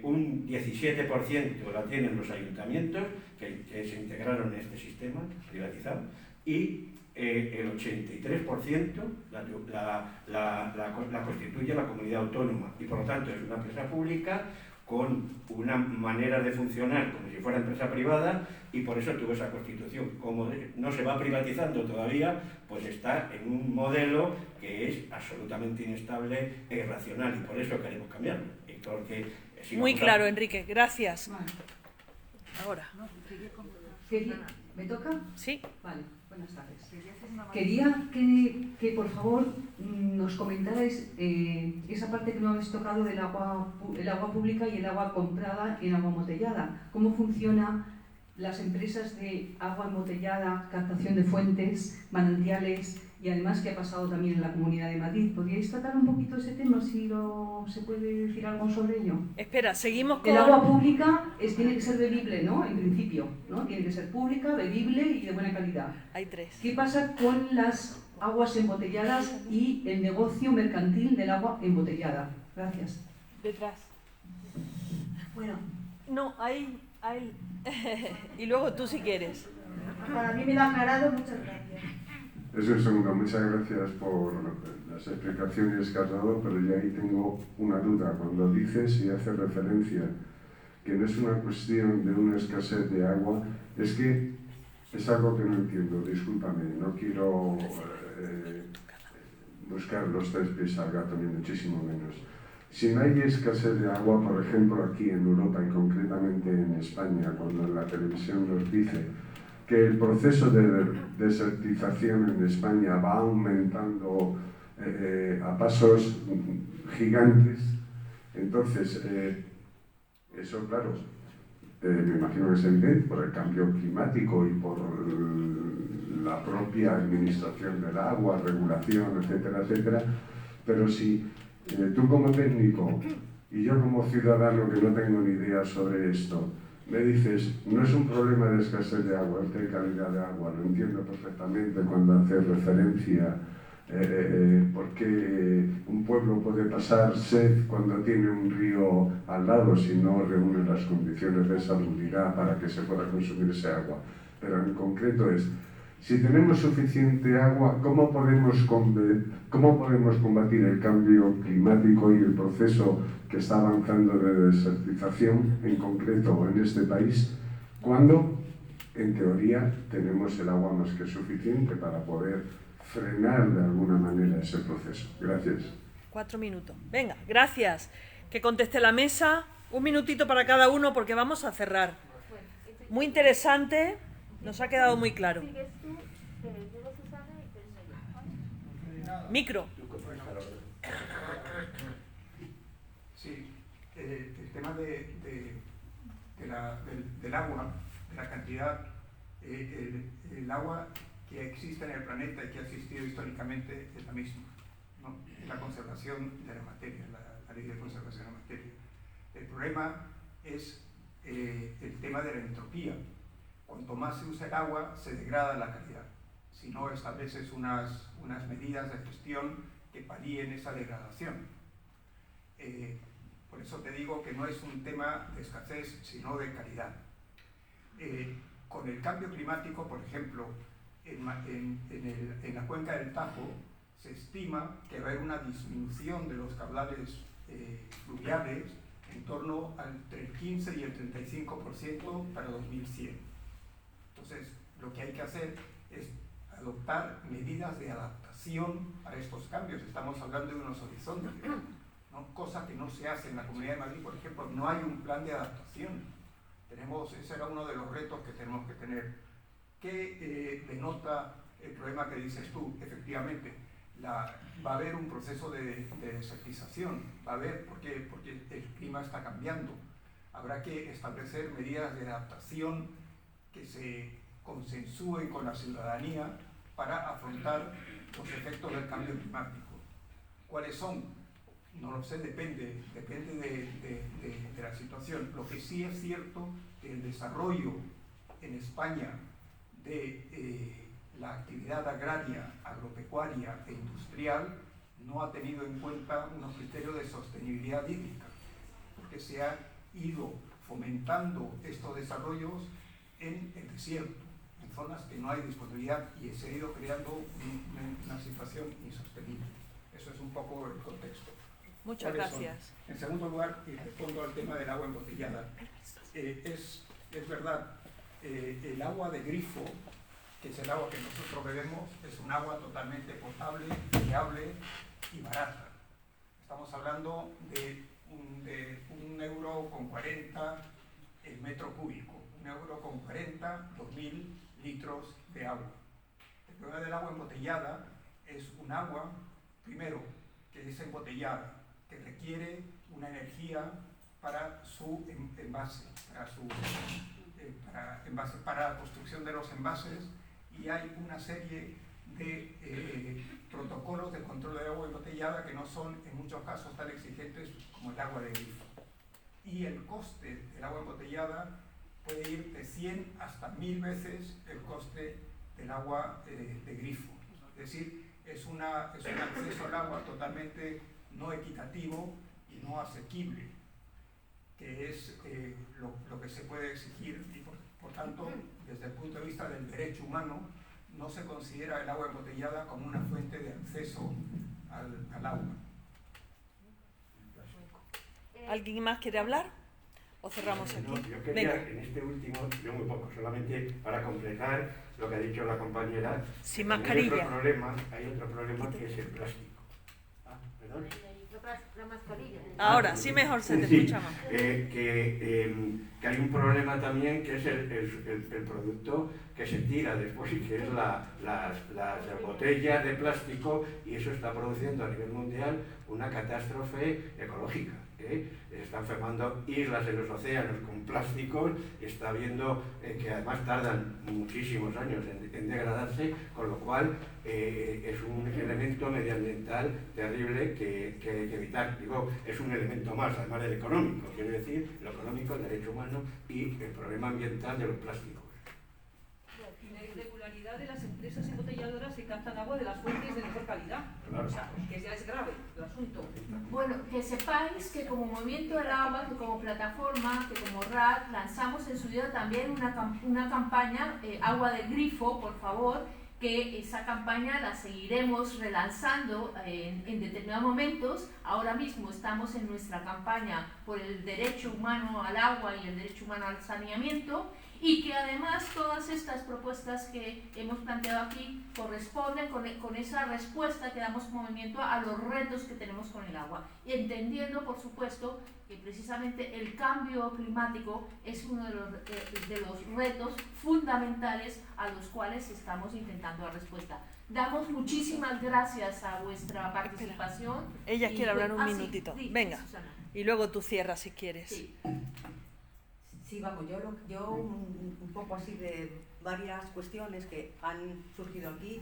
un 17% la tienen los ayuntamientos, que se integraron en este sistema privatizado, y el 83% la constituye la comunidad autónoma, y por lo tanto es una empresa pública con una manera de funcionar como si fuera empresa privada, y por eso tuvo esa constitución. Como no se va privatizando todavía, pues está en un modelo que es absolutamente inestable e irracional, y por eso queremos cambiarlo. Muy claro, Enrique, gracias. Vale. Ahora. ¿Me toca? Sí. Vale, buenas tardes. Quería que por favor nos comentarais esa parte que no habéis tocado del el agua pública y el agua comprada en agua embotellada. ¿Cómo funcionan las empresas de agua embotellada, captación de fuentes, manantiales, y además qué ha pasado también en la Comunidad de Madrid? ¿Podríais tratar un poquito ese tema, si se puede decir algo sobre ello? Espera, seguimos con... El agua pública tiene que ser bebible, ¿no? En principio, ¿no? Tiene que ser pública, bebible y de buena calidad. Hay tres. ¿Qué pasa con las aguas embotelladas y el negocio mercantil del agua embotellada? Gracias. Detrás. Bueno. No, ahí. Y luego tú si quieres. Para mí me lo ha aclarado, muchas gracias. Es un segundo, muchas gracias por las explicaciones que has dado, pero yo ahí tengo una duda. Cuando dices y haces referencia que no es una cuestión de una escasez de agua, es que es algo que no entiendo, discúlpame, no quiero buscar los tres pies al gato, ni muchísimo menos. Si no hay escasez de agua, por ejemplo aquí en Europa y concretamente en España, cuando la televisión nos dice que el proceso de desertización en España va aumentando a pasos gigantes, entonces eso, claro, me imagino que es evidente por el cambio climático y por la propia administración del agua, regulación, etcétera, etcétera, pero si tú como técnico y yo como ciudadano que no tengo ni idea sobre esto, me dices, no es un problema de escasez de agua, es de calidad de agua, lo entiendo perfectamente cuando haces referencia porque un pueblo puede pasar sed cuando tiene un río al lado si no reúne las condiciones de salubridad para que se pueda consumir ese agua. Pero en concreto es, si tenemos suficiente agua, ¿cómo podemos combatir el cambio climático y el proceso que está avanzando de desertización, en concreto en este país, cuando, en teoría, tenemos el agua más que suficiente para poder frenar de alguna manera ese proceso? Gracias. 4 minutos. Venga, gracias. Que conteste la mesa. 1 minutito para cada uno porque vamos a cerrar. Muy interesante. Nos ha quedado muy claro. Micro. Sí, el tema del agua, de la cantidad el agua que existe en el planeta y que ha existido históricamente es la misma, ¿no? Es la conservación de la materia, la ley de conservación de la materia. El problema es el tema de la entropía. Cuanto más se usa el agua, se degrada la calidad. Si no estableces unas medidas de gestión que palíen esa degradación. Por eso te digo que no es un tema de escasez, sino de calidad. Con el cambio climático, por ejemplo, en la cuenca del Tajo se estima que va a haber una disminución de los caudales fluviales en torno entre el 15 y el 35% para 2100. Entonces, lo que hay que hacer es adoptar medidas de adaptación a estos cambios. Estamos hablando de unos horizontes, ¿no? Cosa que no se hace en la Comunidad de Madrid, por ejemplo, no hay un plan de adaptación. Ese era uno de los retos que tenemos que tener. ¿Qué denota el problema que dices tú? Efectivamente, va a haber un proceso de desertización, va a haber, porque el clima está cambiando. Habrá que establecer medidas de adaptación que se consensúen con la ciudadanía para afrontar los efectos del cambio climático. ¿Cuáles son? No lo sé, depende de la situación. Lo que sí es cierto que el desarrollo en España de la actividad agraria, agropecuaria e industrial no ha tenido en cuenta unos criterios de sostenibilidad hídrica, porque se ha ido fomentando estos desarrollos en el desierto, en zonas que no hay disponibilidad, y se ha ido creando una situación insostenible. Eso es un poco el contexto. Muchas gracias. En segundo lugar, y respondo al tema del agua embotellada, es verdad, el agua de grifo, que es el agua que nosotros bebemos, es un agua totalmente potable, fiable y barata. Estamos hablando de 1,40 € el metro cúbico, 1,40 €, 2.000 litros de agua. El problema del agua embotellada es un agua, primero, que es embotellada, que requiere una energía para su envase, para la construcción de los envases, y hay una serie de protocolos de control de agua embotellada que no son en muchos casos tan exigentes como el agua de grifo. Y el coste del agua embotellada puede ir de 100 hasta 1000 veces el coste del agua de grifo. Es decir, es un acceso al agua totalmente no equitativo y no asequible, que es lo que se puede exigir, y por tanto, desde el punto de vista del derecho humano, no se considera el agua embotellada como una fuente de acceso al agua. ¿Alguien más quiere hablar? ¿O cerramos aquí? No, yo quería, en este último, yo muy poco, solamente para completar lo que ha dicho la compañera. Sin mascarilla. Hay otro problema que es el plástico. ¿Perdón? La mascarilla. Ahora, sí mejor se te escucha más. Que hay un problema también, que es el producto que se tira después, y que es las botellas de plástico, y eso está produciendo a nivel mundial una catástrofe ecológica. Se están formando islas en los océanos con plásticos, y está viendo que además tardan muchísimos años en degradarse, con lo cual es un elemento medioambiental terrible que hay que evitar. Digo, es un elemento más, además del económico, quiero decir, lo económico, el derecho humano y el problema ambiental de los plásticos. La irregularidad de las empresas embotelladoras que captan agua de las fuentes de mejor calidad. Claro. O sea, que ya es grave el asunto. Bueno, que sepáis que como Movimiento del Agua, que como plataforma, que como RAD, lanzamos en su día también una campaña, Agua del Grifo, por favor, que esa campaña la seguiremos relanzando en determinados momentos. Ahora mismo estamos en nuestra campaña por el derecho humano al agua y el derecho humano al saneamiento, y que además todas estas propuestas que hemos planteado aquí corresponden con esa respuesta que damos como movimiento a los retos que tenemos con el agua, y entendiendo, por supuesto, que precisamente el cambio climático es uno de los retos fundamentales a los cuales estamos intentando dar respuesta. Damos muchísimas gracias a vuestra participación. Ella quiere hablar un minutito. Sí, venga, Susana. Y luego tú cierras si quieres. Sí. Sí, vamos, yo un poco así de varias cuestiones que han surgido aquí.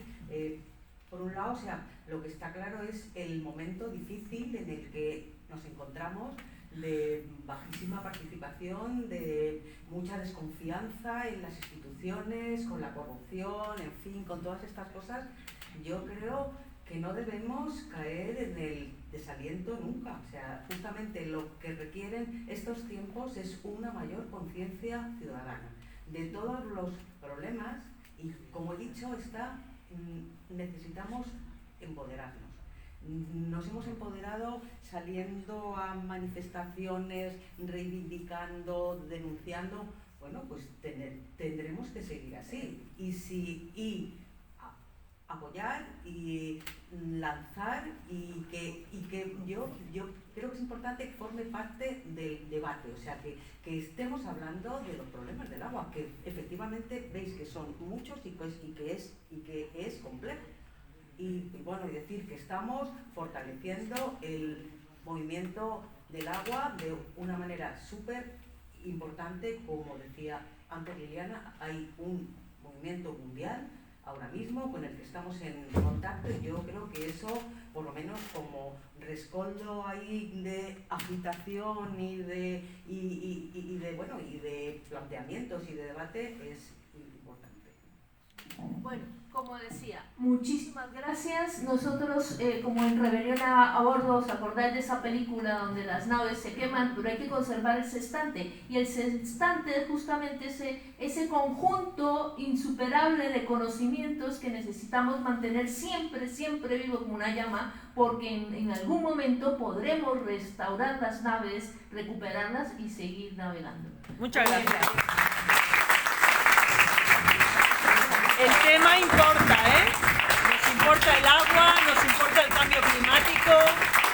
Por un lado, o sea, lo que está claro es el momento difícil en el que nos encontramos, de bajísima participación, de mucha desconfianza en las instituciones, con la corrupción, en fin, con todas estas cosas. Yo creo que no debemos caer en el desaliento nunca. O sea, justamente lo que requieren estos tiempos es una mayor conciencia ciudadana de todos los problemas y, como he dicho, necesitamos empoderarnos. Nos hemos empoderado saliendo a manifestaciones, reivindicando, denunciando. Bueno, pues tendremos que seguir así. Y apoyar y lanzar y que yo creo que es importante que forme parte del debate, o sea, que estemos hablando de los problemas del agua, que efectivamente veis que son muchos y que es complejo. Y bueno, y decir que estamos fortaleciendo el movimiento del agua de una manera súper importante. Como decía antes Liliana, hay un movimiento mundial ahora mismo con el que estamos en contacto, y yo creo que eso, por lo menos como rescoldo ahí de agitación y de planteamientos y de debate, es importante. Bueno, como decía, muchísimas gracias. Nosotros, como en Rebelión a Bordo, os acordáis de esa película donde las naves se queman, pero hay que conservar el sextante. Y el sextante es justamente ese conjunto insuperable de conocimientos que necesitamos mantener siempre, siempre vivo como una llama, porque en algún momento podremos restaurar las naves, recuperarlas y seguir navegando. Muchas gracias. El tema importa, ¿eh? Nos importa el agua, nos importa el cambio climático.